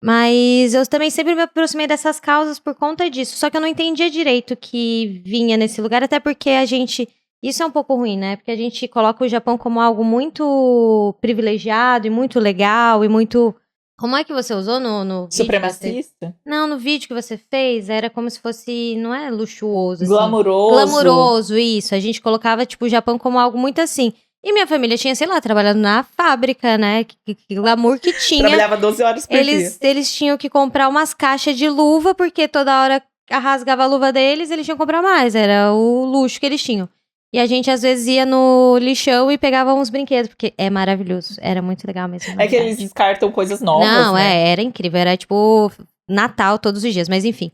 Mas eu também sempre me aproximei dessas causas por conta disso. Só que eu não entendia direito que vinha nesse lugar, até porque a gente... Isso é um pouco ruim, né? Porque a gente coloca o Japão como algo muito privilegiado e muito legal e muito... Como é que você usou no vídeo? Supremacista? Não, no vídeo que você fez, era como se fosse... Não é luxuoso, assim. Glamuroso. Glamuroso, isso. A gente colocava, tipo, o Japão como algo muito assim... E minha família tinha, sei lá, trabalhado na fábrica, né? Que glamour que tinha. Trabalhava 12 horas por dia. Eles tinham que comprar umas caixas de luva, porque toda hora rasgava a luva deles, eles tinham que comprar mais. Era o luxo que eles tinham. E a gente, às vezes, ia no lixão e pegava uns brinquedos, porque é maravilhoso. Era muito legal mesmo. É que eles descartam coisas novas, Não, né? era incrível. Era, tipo, Natal todos os dias, mas enfim.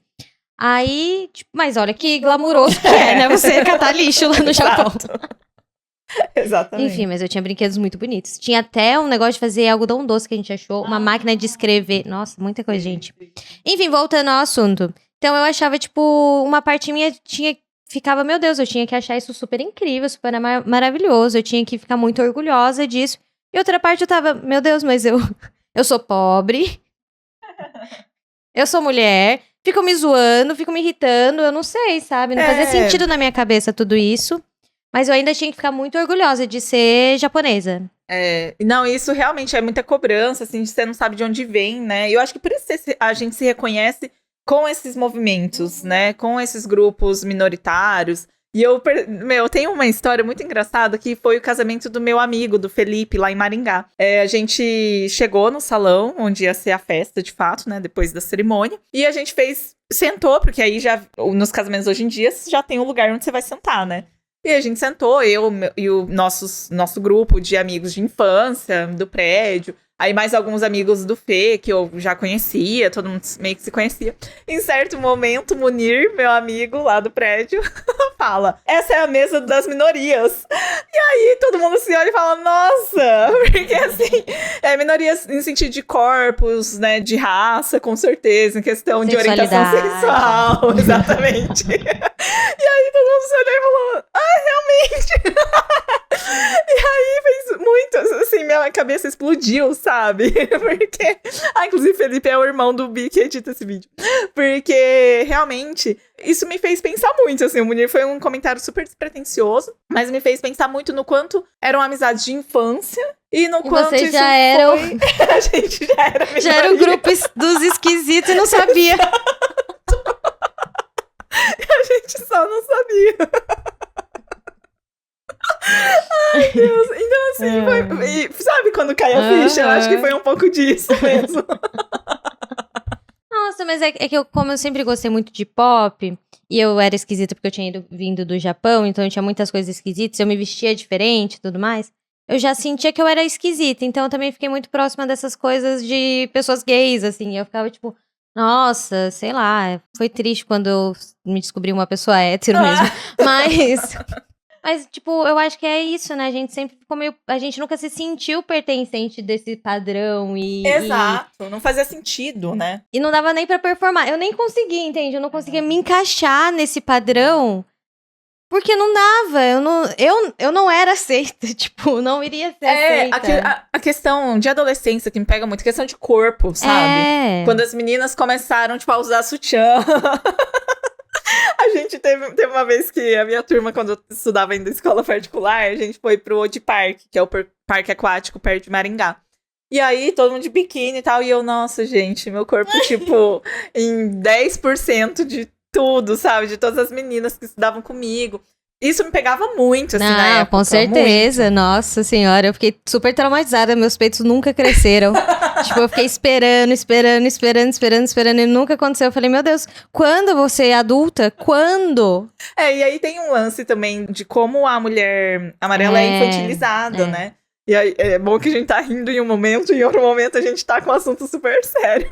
Aí, tipo, mas olha que glamuroso que é, né? Você catar lixo lá no Japão. Exatamente. Enfim, mas eu tinha brinquedos muito bonitos. Tinha até um negócio de fazer algodão doce que a gente achou. Uma máquina de escrever. Nossa, muita coisa, gente. Enfim, voltando ao assunto. Então, eu achava, tipo, uma parte minha ficava, meu Deus, eu tinha que achar isso super incrível, super maravilhoso. Eu tinha que ficar muito orgulhosa disso. E outra parte eu tava, meu Deus, mas eu sou pobre. Eu sou mulher. Ficam me zoando, ficam me irritando. Eu não sei, sabe? Não fazia sentido na minha cabeça tudo isso. Mas eu ainda tinha que ficar muito orgulhosa de ser japonesa. Não, isso realmente é muita cobrança, assim, de você não sabe de onde vem, né? E eu acho que por isso a gente se reconhece com esses movimentos, né? Com esses grupos minoritários. E eu tenho uma história muito engraçada que foi o casamento do meu amigo, do Felipe, lá em Maringá. A gente chegou no salão, onde ia ser a festa, de fato, né? Depois da cerimônia. E a gente sentou, porque aí já, nos casamentos hoje em dia, já tem um lugar onde você vai sentar, né? E a gente sentou, eu e o nosso grupo de amigos de infância, do prédio. Aí mais alguns amigos do Fê, que eu já conhecia, todo mundo meio que se conhecia. Em certo momento, Munir, meu amigo lá do prédio, fala, essa é a mesa das minorias. E aí todo mundo se olha e fala, nossa, porque assim, minorias em sentido de corpos, né, de raça, com certeza, em questão de orientação sexual, exatamente. E aí todo mundo se olhou e falou, realmente. E aí fez muito, assim, minha cabeça explodiu, sabe? Porque, inclusive Felipe é o irmão do Bi que edita esse vídeo. Porque, realmente, isso me fez pensar muito, assim, o Munir foi um comentário super despretensioso, mas me fez pensar muito no quanto eram amizades de infância e no quanto vocês isso já eram... A gente já era minoria. Já era o grupo dos esquisitos e não sabia. A gente só não sabia. Ai, Deus. Então, assim, sabe quando cai a ficha? Eu acho que foi um pouco disso mesmo. Nossa, mas é que como eu sempre gostei muito de pop, e eu era esquisita porque eu tinha vindo do Japão, então eu tinha muitas coisas esquisitas, eu me vestia diferente e tudo mais, eu já sentia que eu era esquisita, então eu também fiquei muito próxima dessas coisas de pessoas gays, assim, eu ficava tipo, nossa, sei lá, foi triste quando eu me descobri uma pessoa hétero mesmo, Mas, tipo, eu acho que é isso, né? A gente sempre ficou meio... A gente nunca se sentiu pertencente desse padrão e... Exato, não fazia sentido, né? E não dava nem pra performar. Eu nem conseguia, entende? Eu não conseguia me encaixar nesse padrão, porque não dava. Eu não era aceita, tipo, não iria ser aceita. A questão de adolescência que me pega muito, questão de corpo, sabe? Quando as meninas começaram, tipo, a usar sutiã... A gente teve uma vez que a minha turma, quando eu estudava ainda em escola particular, a gente foi pro Old Park, que é o parque aquático perto de Maringá. E aí, todo mundo de biquíni e tal, e eu, nossa, gente, meu corpo, tipo, em 10% de tudo, sabe? De todas as meninas que estudavam comigo. Isso me pegava muito, assim, na época. Com certeza, muito. Nossa senhora, eu fiquei super traumatizada, meus peitos nunca cresceram. Tipo, eu fiquei esperando, e nunca aconteceu. Eu falei, meu Deus, quando você é adulta? Quando? E aí tem um lance também de como a mulher amarela é infantilizada, né? E aí, é bom que a gente tá rindo em um momento, e em outro momento a gente tá com um assunto super sério.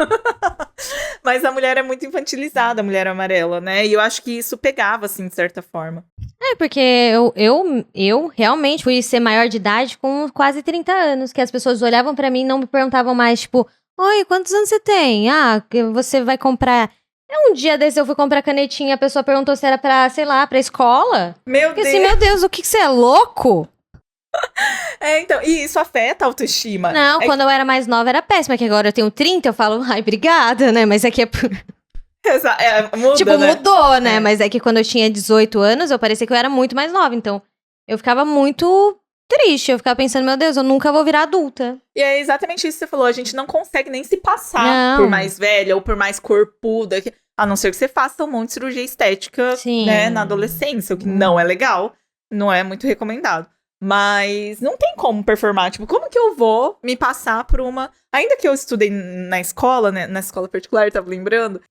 Mas a mulher é muito infantilizada, a mulher amarela, né? E eu acho que isso pegava, assim, de certa forma. Porque eu realmente fui ser maior de idade com quase 30 anos, que as pessoas olhavam pra mim e não me perguntavam mais, tipo, oi, quantos anos você tem? Você vai comprar... Um dia desse eu fui comprar canetinha, a pessoa perguntou se era pra, sei lá, pra escola. Meu Deus! Assim, meu Deus, o que você é louco? Então, e isso afeta a autoestima. Não, quando eu era mais nova era péssima, que agora eu tenho 30, eu falo, ai, obrigada, né? Mas é que é... Muda, tipo, né? mudou, né? Mas é que quando eu tinha 18 anos, eu parecia que eu era muito mais nova, então eu ficava muito triste, eu ficava pensando, meu Deus, eu nunca vou virar adulta. E é exatamente isso que você falou, a gente não consegue nem se passar por mais velha ou por mais corpuda, a não ser que você faça um monte de cirurgia estética, né, na adolescência, o que não é legal, não é muito recomendado. Mas não tem como performar, tipo, como que eu vou me passar por uma... Ainda que eu estudei na escola, né, na escola particular, tava lembrando,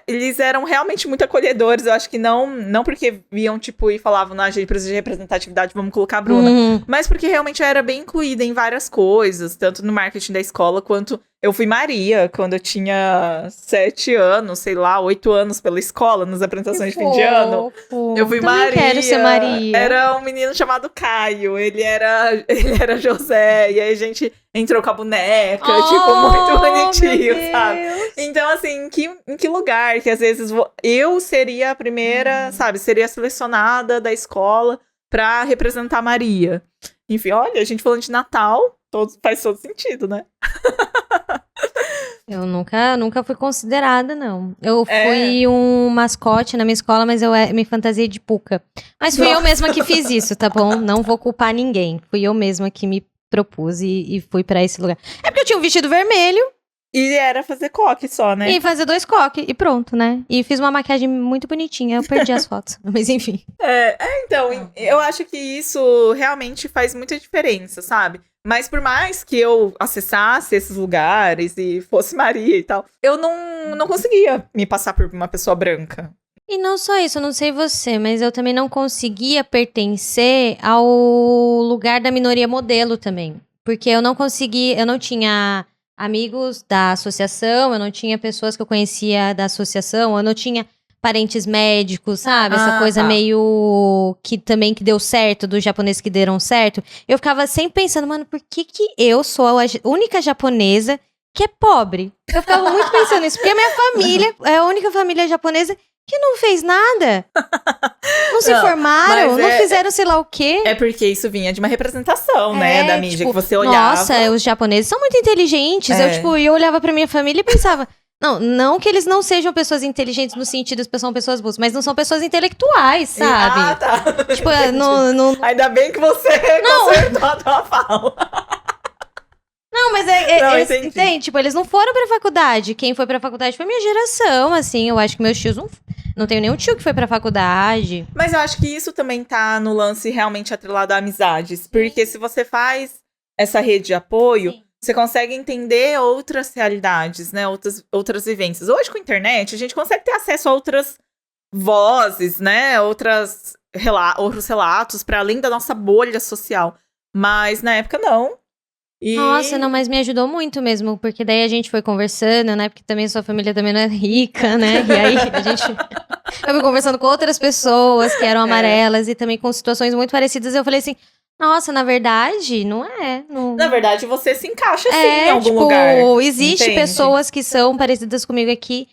eles eram realmente muito acolhedores, eu acho que não porque viam, tipo, e falavam, a gente precisa de representatividade, vamos colocar a Bruna, mas porque realmente eu era bem incluída em várias coisas, tanto no marketing da escola, quanto Eu fui Maria quando eu tinha 7 anos, sei lá, 8 anos pela escola, nas apresentações de fim de ano. Eu fui Também Maria. quero ser Maria. Era um menino chamado Caio, ele era José, e aí a gente entrou com a boneca, tipo, muito bonitinho, sabe? Então, assim, em que lugar que às vezes eu seria a primeira, sabe, seria selecionada da escola pra representar Maria. Enfim, olha, a gente falando de Natal, faz todo sentido, né? Eu nunca fui considerada, não. Eu fui um mascote na minha escola, mas eu me fantasiei de Puca. Mas fui eu mesma que fiz isso, tá bom? Não vou culpar ninguém. Fui eu mesma que me propus e fui pra esse lugar. É porque eu tinha um vestido vermelho. E era fazer coque só, né? E fazer 2 coques, e pronto, né? E fiz uma maquiagem muito bonitinha. Eu perdi as fotos, mas enfim. Então, eu acho que isso realmente faz muita diferença, sabe? Mas por mais que eu acessasse esses lugares e fosse Maria e tal, eu não conseguia me passar por uma pessoa branca. E não só isso, eu não sei você, mas eu também não conseguia pertencer ao lugar da minoria modelo também. Porque eu não tinha amigos da associação, eu não tinha pessoas que eu conhecia da associação, eu não tinha parentes médicos, sabe? Essa coisa meio que também que deu certo, dos japoneses que deram certo. Eu ficava sempre pensando, mano, por que eu sou a única japonesa que é pobre? Eu ficava muito pensando nisso, porque a minha família é a única família japonesa que não fez nada. Não se formaram, não fizeram sei lá o quê. É porque isso vinha de uma representação, né, da mídia, tipo, que você olhava. Nossa, os japoneses são muito inteligentes. Eu olhava pra minha família e pensava, não que eles não sejam pessoas inteligentes no sentido de que são pessoas boas, mas não são pessoas intelectuais, sabe? Tá. Tipo, não... Ainda bem que você consertou a tua fala. Não, mas entende? Tipo, eles não foram pra faculdade. Quem foi pra faculdade foi minha geração, assim. Eu acho que meus tios não tenho nenhum tio que foi pra faculdade. Mas eu acho que isso também tá no lance realmente atrelado a amizades. Porque se você faz essa rede de apoio, você consegue entender outras realidades, né? Outras vivências. Hoje, com a internet, a gente consegue ter acesso a outras vozes, né? Outros relatos para além da nossa bolha social. Mas na época, não. Nossa, não, mas me ajudou muito mesmo, porque daí a gente foi conversando, né, porque também sua família também não é rica, né, e aí eu fui conversando com outras pessoas que eram amarelas e também com situações muito parecidas, e eu falei assim, nossa, na verdade, não é. Na verdade, você se encaixa assim em algum lugar. Existe pessoas que são parecidas comigo aqui,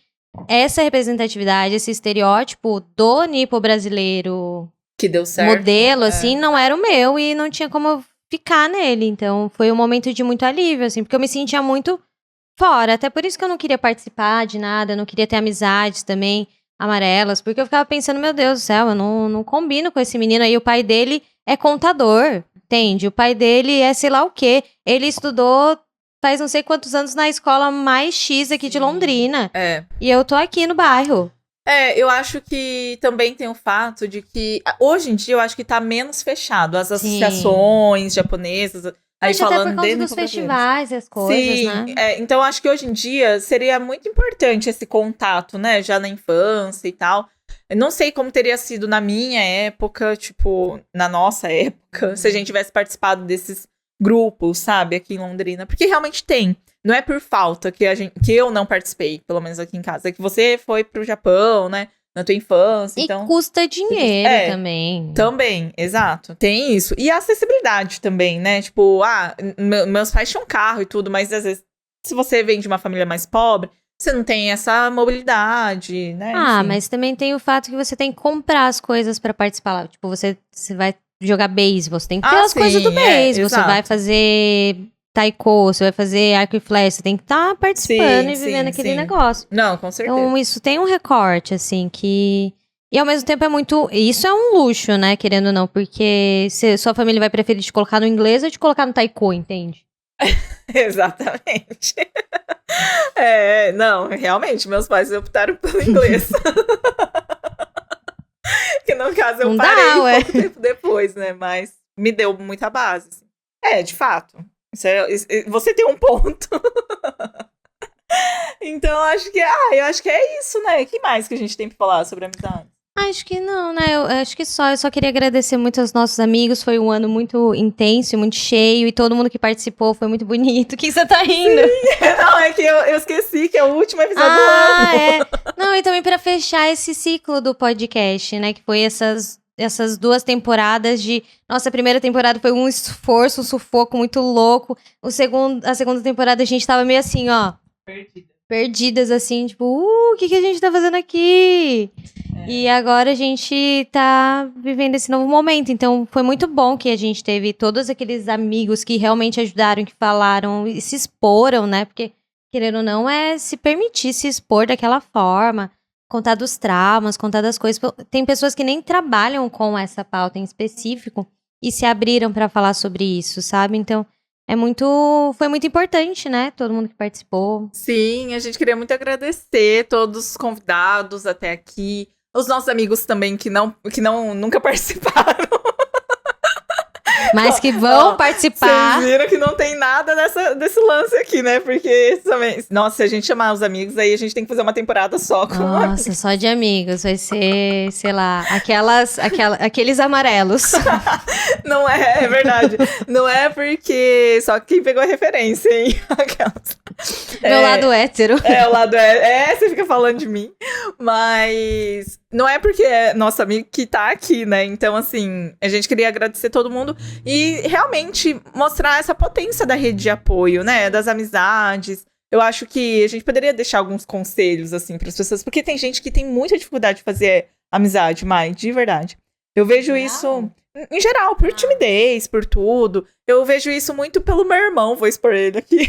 essa representatividade, esse estereótipo do nipo brasileiro que deu certo, modelo, assim, não era o meu e não tinha como eu ficar nele, então foi um momento de muito alívio, assim, porque eu me sentia muito fora, até por isso que eu não queria participar de nada, não queria ter amizades também amarelas, porque eu ficava pensando, meu Deus do céu, eu não combino com esse menino aí, o pai dele é contador, entende? O pai dele é sei lá o quê, ele estudou faz não sei quantos anos na escola mais X aqui de Londrina, e eu tô aqui no bairro. Eu acho que também tem o fato de que, hoje em dia, eu acho que tá menos fechado. As associações japonesas, aí falando até por causa dos festivais e as coisas, né? Então, eu acho que hoje em dia seria muito importante esse contato, né? Já na infância e tal. Eu não sei como teria sido na minha época, tipo, na nossa época, se a gente tivesse participado desses grupos, sabe? Aqui em Londrina. Porque realmente tem. Não é por falta que eu não participei, pelo menos aqui em casa. É que você foi pro Japão, né? Na tua infância, então... E custa dinheiro também. Também, exato. Tem isso. E a acessibilidade também, né? Tipo, meus pais tinham carro e tudo, mas às vezes, se você vem de uma família mais pobre, você não tem essa mobilidade, né? Enfim. Mas também tem o fato que você tem que comprar as coisas pra participar lá. Tipo, você vai jogar beisebol, você tem que ter as coisas do beisebol. Você vai fazer... taiko, você vai fazer arco e flecha, você tem que estar participando e vivendo aquele negócio. Não, com certeza. Então, isso tem um recorte, assim, que... E ao mesmo tempo é muito... Isso é um luxo, né, querendo ou não, porque sua família vai preferir te colocar no inglês ou te colocar no taiko, entende? Exatamente. Não, realmente, meus pais optaram pelo inglês. Que no caso eu parei pouco tempo depois, né, mas me deu muita base. Assim. De fato. Você tem um ponto. Então, eu acho que é isso, né? O que mais que a gente tem pra falar sobre amizade? Acho que não, né? Eu acho que eu só queria agradecer muito aos nossos amigos. Foi um ano muito intenso, muito cheio, e todo mundo que participou foi muito bonito. O que você tá rindo? Sim. Não, é que eu esqueci que é o último episódio do ano. É. Não, e também pra fechar esse ciclo do podcast, né? Que foi essas 2 temporadas de... Nossa, a primeira temporada foi um esforço, um sufoco muito louco. A segunda temporada a gente tava meio assim, ó... Perdidas, assim, tipo... o que a gente tá fazendo aqui? E agora a gente tá vivendo esse novo momento. Então, foi muito bom que a gente teve todos aqueles amigos que realmente ajudaram, que falaram e se exporam, né? Porque, querendo ou não, é se permitir se expor daquela forma. Contar dos traumas, contar das coisas. Tem pessoas que nem trabalham com essa pauta em específico e se abriram pra falar sobre isso, sabe? Então, foi muito importante, né? Todo mundo que participou. Sim, a gente queria muito agradecer todos os convidados até aqui. Os nossos amigos também que nunca participaram. Mas que vão participar. Vocês viram que não tem nada desse lance aqui, né? Porque também... Nossa, se a gente chamar os amigos, aí a gente tem que fazer uma temporada só com Nossa, só de amigos. Vai ser, sei lá, aqueles amarelos. Não é verdade. Não é porque... Só quem pegou a referência, hein? Aquelas... Meu lado hétero. O lado você fica falando de mim. Mas não é porque é nosso amigo que tá aqui, né? Então, assim, a gente queria agradecer todo mundo e realmente mostrar essa potência da rede de apoio, né? Das amizades. Eu acho que a gente poderia deixar alguns conselhos, assim, para as pessoas, porque tem gente que tem muita dificuldade de fazer amizade, Mai, de verdade. Eu vejo isso... Em geral, por timidez, por tudo. Eu vejo isso muito pelo meu irmão, vou expor ele aqui.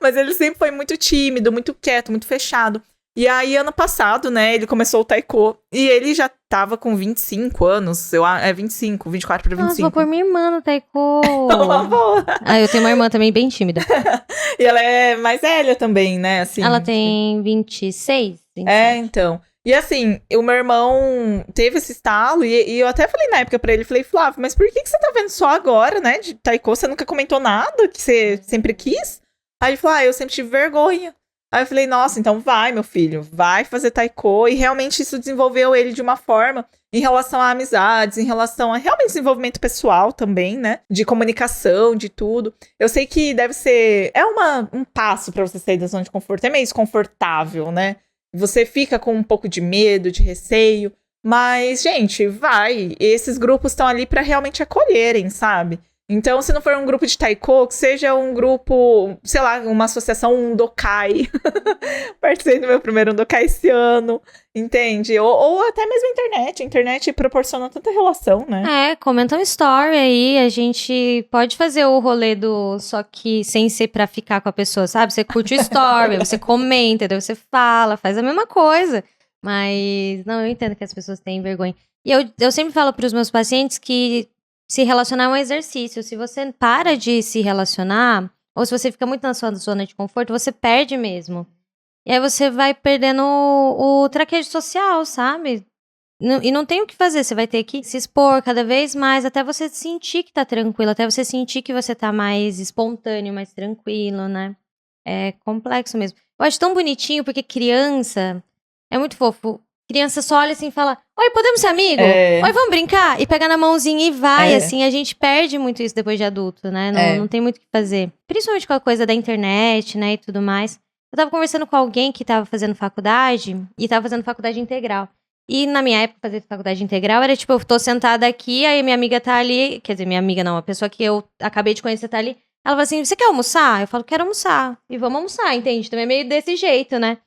Mas ele sempre foi muito tímido, muito quieto, muito fechado. E aí, ano passado, né, ele começou o taiko. E ele já tava com 25 anos, 24 pra 25. Nossa, vou pôr minha irmã no taiko. Uma boa. Eu tenho uma irmã também bem tímida. E ela é mais velha também, né, assim. Ela tem 26? 27. Então... E assim, o meu irmão teve esse estalo e eu até falei na época pra ele, falei, Flávio, mas por que você tá vendo só agora, né, de taiko? Você nunca comentou nada que você sempre quis? Aí ele falou, eu sempre tive vergonha. Aí eu falei, nossa, então vai, meu filho, vai fazer taiko. E realmente isso desenvolveu ele de uma forma em relação a amizades, em relação a realmente desenvolvimento pessoal também, né, de comunicação, de tudo. Eu sei que deve ser, um passo pra você sair da zona de conforto, é meio desconfortável, né? Você fica com um pouco de medo, de receio, mas, gente, vai. Esses grupos estão ali pra realmente acolherem, sabe? Então, se não for um grupo de taiko, que seja um grupo, sei lá, uma associação, um dokai. Participei do meu primeiro dokai esse ano, entende? Ou até mesmo a internet. A internet proporciona tanta relação, né? Comenta um story aí, a gente pode fazer o rolê só que sem ser pra ficar com a pessoa, sabe? Você curte o story, você comenta, daí você fala, faz a mesma coisa. Mas, não, eu entendo que as pessoas têm vergonha. E eu sempre falo pros meus pacientes que se relacionar é um exercício. Se você para de se relacionar, ou se você fica muito na sua zona de conforto, você perde mesmo. E aí você vai perdendo o traquejo social, sabe? E não tem o que fazer, você vai ter que se expor cada vez mais, até você sentir que tá tranquilo, até você sentir que você tá mais espontâneo, mais tranquilo, né? É complexo mesmo. Eu acho tão bonitinho, porque criança é muito fofo. Criança só olha assim e fala, oi, podemos ser amigo? Oi, vamos brincar? E pega na mãozinha e vai, assim, a gente perde muito isso depois de adulto, né? Não tem muito o que fazer. Principalmente com a coisa da internet, né, e tudo mais. Eu tava conversando com alguém que tava fazendo faculdade, e tava fazendo faculdade integral. E na minha época, fazer faculdade integral era tipo, eu tô sentada aqui, aí minha amiga tá ali, quer dizer, minha amiga não, a pessoa que eu acabei de conhecer tá ali, ela fala assim, você quer almoçar? Eu falo, quero almoçar. E vamos almoçar, entende? Também é meio desse jeito, né?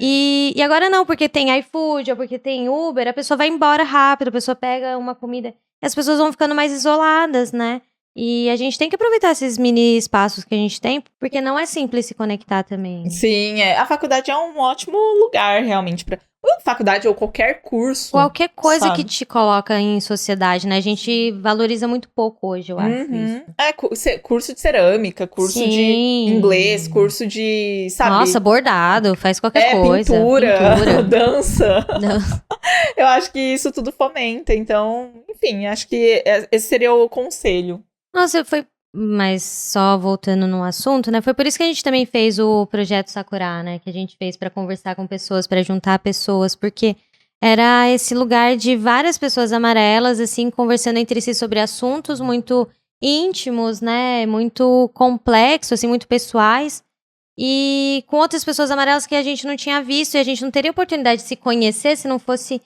E agora não, porque tem iFood ou porque tem Uber, a pessoa vai embora rápido, a pessoa pega uma comida. E as pessoas vão ficando mais isoladas, né? E a gente tem que aproveitar esses mini espaços que a gente tem, porque não é simples se conectar também. Sim, a faculdade é um ótimo lugar, realmente, pra... faculdade ou qualquer curso. Qualquer coisa sabe? que te coloca em sociedade, né? A gente valoriza muito pouco hoje, eu acho isso. Curso de cerâmica, curso de inglês, curso de, sabe? Nossa, bordado, faz qualquer coisa. Pintura. Dança. Eu acho que isso tudo fomenta, então, enfim, acho que esse seria o conselho. Nossa, mas só voltando no assunto, né? Foi por isso que a gente também fez o projeto Sakura, né? Que a gente fez pra conversar com pessoas, pra juntar pessoas, porque era esse lugar de várias pessoas amarelas, assim, conversando entre si sobre assuntos muito íntimos, né? Muito complexos, assim, muito pessoais. E com outras pessoas amarelas que a gente não tinha visto. E a gente não teria oportunidade de se conhecer se não fosse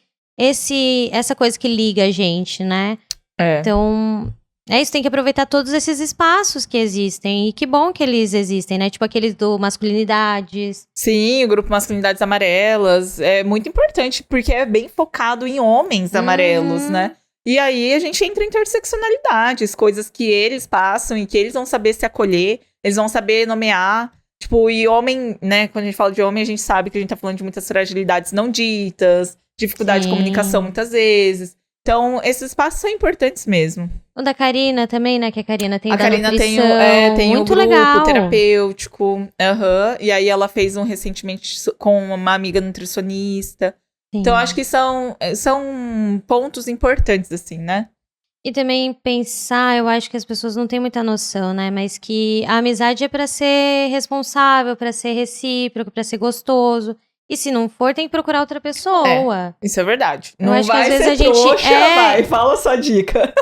essa coisa que liga a gente, né? Então, é isso. Tem que aproveitar todos esses espaços que existem. E que bom que eles existem, né? Tipo aqueles do Masculinidades. Sim, o grupo Masculinidades Amarelas. É muito importante, porque é bem focado em homens amarelos, né? E aí a gente entra em interseccionalidades, coisas que eles passam e que eles vão saber se acolher, eles vão saber nomear. Tipo, e homem, né? Quando a gente fala de homem, a gente sabe que a gente tá falando de muitas fragilidades não ditas, dificuldade de comunicação muitas vezes. Então, esses espaços são importantes mesmo. O da Karina também, né? Que a Karina tem a da Karina nutrição. tem muito um grupo legal. terapêutico. E aí ela fez um recentemente com uma amiga nutricionista. Sim. Então, acho que são pontos importantes, assim, né? E também pensar, eu acho que as pessoas não têm muita noção, né? Mas que a amizade é pra ser responsável, pra ser recíproco, pra ser gostoso. E se não for, tem que procurar outra pessoa. Isso é verdade. Eu não acho vai que às vezes ser a gente trouxa, vai. Fala a sua dica.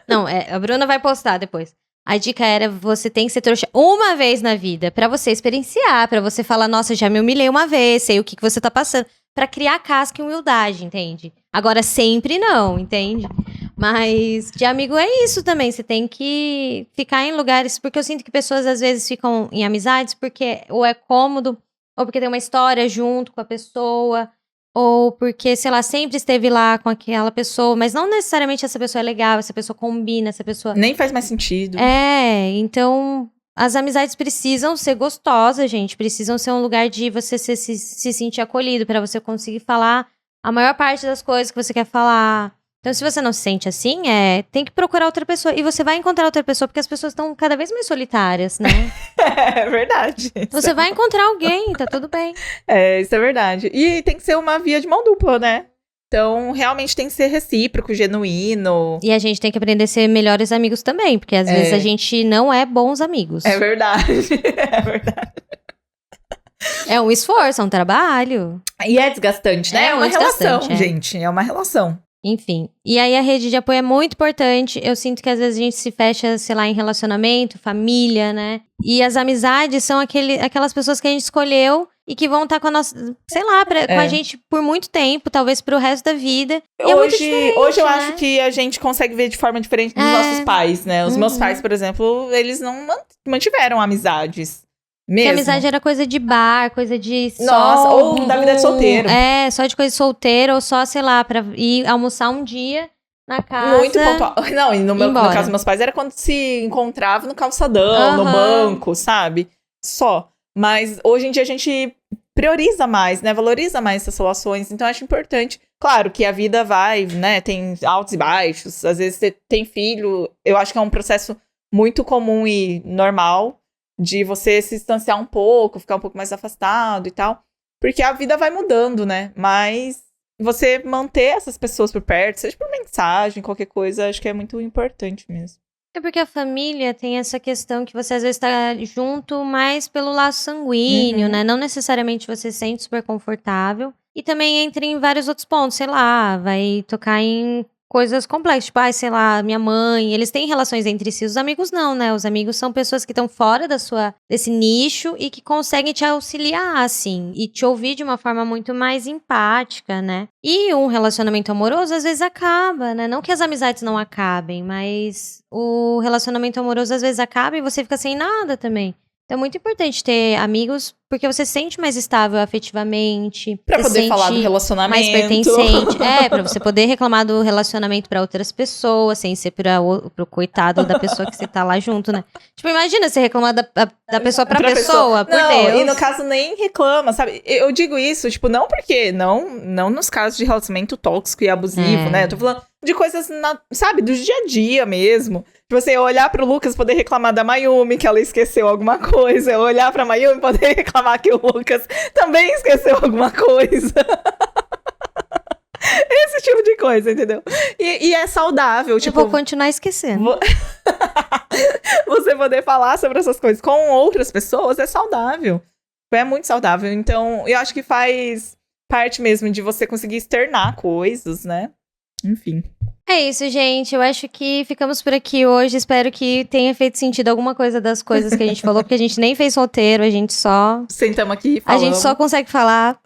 Não, a Bruna vai postar depois. A dica era, você tem que ser trouxa uma vez na vida, pra você experienciar, pra você falar, nossa, já me humilhei uma vez, sei o que você tá passando. Pra criar casca e humildade, entende? Agora, sempre não, entende? Mas de amigo é isso também, você tem que ficar em lugares, porque eu sinto que pessoas às vezes ficam em amizades porque ou é cômodo, ou porque tem uma história junto com a pessoa, ou porque, sei lá, sempre esteve lá com aquela pessoa, mas não necessariamente essa pessoa é legal, essa pessoa combina, essa pessoa... Nem faz mais sentido. Então as amizades precisam ser gostosas, gente, precisam ser um lugar de você se sentir acolhido, pra você conseguir falar a maior parte das coisas que você quer falar. Então, se você não se sente assim, tem que procurar outra pessoa. E você vai encontrar outra pessoa, porque as pessoas estão cada vez mais solitárias, né? É verdade. Você vai encontrar alguém, tá tudo bem. Isso é verdade. E tem que ser uma via de mão dupla, né? Então, realmente tem que ser recíproco, genuíno. E a gente tem que aprender a ser melhores amigos também, porque às vezes a gente não é bons amigos. É verdade. É verdade. É um esforço, é um trabalho. E é desgastante, né? É uma relação, gente. É uma relação. Enfim, e aí a rede de apoio é muito importante. Eu sinto que às vezes a gente se fecha, sei lá, em relacionamento, família, né? E as amizades são aquelas pessoas que a gente escolheu e que vão estar com a nossa, sei lá, com a gente por muito tempo, talvez pro resto da vida. E hoje eu acho que a gente consegue ver de forma diferente dos nossos pais, né? Os meus pais, por exemplo, eles não mantiveram amizades. Mesmo. Que amizade era coisa de bar, coisa de Nossa, ou da vida de solteiro. Só de coisa de solteiro, ou só, sei lá, pra ir almoçar um dia na casa. Muito pontual. Não, e no caso dos meus pais era quando se encontrava no calçadão, no banco, sabe? Só. Mas hoje em dia a gente prioriza mais, né? Valoriza mais essas relações. Então eu acho importante. Claro que a vida vai, né? Tem altos e baixos. Às vezes você tem filho. Eu acho que é um processo muito comum e normal. De você se distanciar um pouco, ficar um pouco mais afastado e tal. Porque a vida vai mudando, né? Mas você manter essas pessoas por perto, seja por mensagem, qualquer coisa, acho que é muito importante mesmo. É porque a família tem essa questão que você às vezes tá junto mais pelo laço sanguíneo, né? Não necessariamente você se sente super confortável. E também entra em vários outros pontos, sei lá, vai tocar em coisas complexas, tipo, sei lá, minha mãe, eles têm relações entre si, os amigos não, né? Os amigos são pessoas que estão fora desse nicho e que conseguem te auxiliar, assim, e te ouvir de uma forma muito mais empática, né? E um relacionamento amoroso, às vezes, acaba, né? Não que as amizades não acabem, mas o relacionamento amoroso, às vezes, acaba e você fica sem nada também. Então é muito importante ter amigos, porque você se sente mais estável afetivamente. Pra poder falar do relacionamento. Mais pertencente. Pra você poder reclamar do relacionamento pra outras pessoas, sem ser pro coitado da pessoa que você tá lá junto, né? Tipo, imagina você reclamar da pessoa pra pessoa, por Deus. E no caso nem reclama, sabe? Eu digo isso, tipo, não porque, não nos casos de relacionamento tóxico e abusivo, né? Eu tô falando de coisas, sabe, do dia a dia mesmo. De você olhar pro Lucas e poder reclamar da Mayumi, que ela esqueceu alguma coisa. Olhar pra Mayumi e poder reclamar que o Lucas também esqueceu alguma coisa. Esse tipo de coisa, entendeu? E é saudável, tipo... Eu vou continuar esquecendo. Você poder falar sobre essas coisas com outras pessoas é saudável. É muito saudável. Então, eu acho que faz parte mesmo de você conseguir externar coisas, né? Enfim. É isso, gente. Eu acho que ficamos por aqui hoje. Espero que tenha feito sentido alguma coisa das coisas que a gente falou, porque a gente nem fez roteiro, a gente só... Sentamos aqui e falamos. A gente só consegue falar.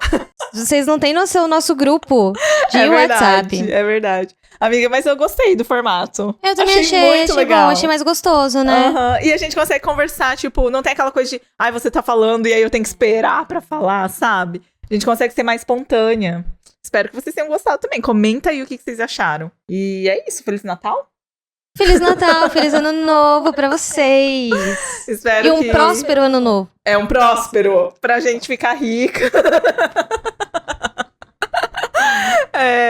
Vocês não têm noção do nosso grupo de WhatsApp. É verdade. Amiga, mas eu gostei do formato. Eu também achei legal. Bom, achei mais gostoso, né? E a gente consegue conversar, tipo, não tem aquela coisa de, você tá falando e aí eu tenho que esperar pra falar, sabe? A gente consegue ser mais espontânea. Espero que vocês tenham gostado também. Comenta aí o que vocês acharam. E é isso. Feliz Natal. Feliz Natal, feliz Ano Novo pra vocês. Espero e um próspero Ano Novo. É, um próspero. Pra gente ficar rica.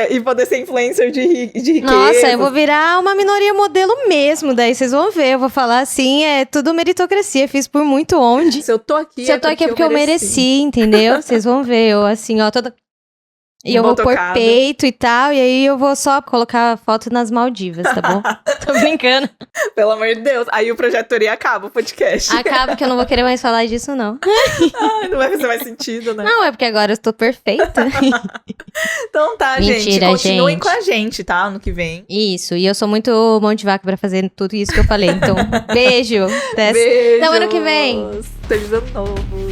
E poder ser influencer de riqueza. Nossa, eu vou virar uma minoria modelo mesmo. Daí vocês vão ver. Eu vou falar assim, é tudo meritocracia. Fiz por muito onde. Se eu tô aqui, Se eu tô aqui é porque eu mereci, entendeu? Vocês vão ver. Eu assim, ó, toda... E eu vou pôr peito e tal, e aí eu vou só colocar foto nas Maldivas, tá bom? Tô brincando. Pelo amor de Deus. Aí o Projetoria acaba, o podcast. Acaba que eu não vou querer mais falar disso, não. Não vai fazer mais sentido, né? Não, é porque agora eu tô perfeita. Então tá, mentira, gente. Continuem gente. Com a gente, tá? Ano que vem. Isso, e eu sou muito mão de vaca pra fazer tudo isso que eu falei. Então, beijo. Beijo. Até ano que vem. Feliz Ano Novo.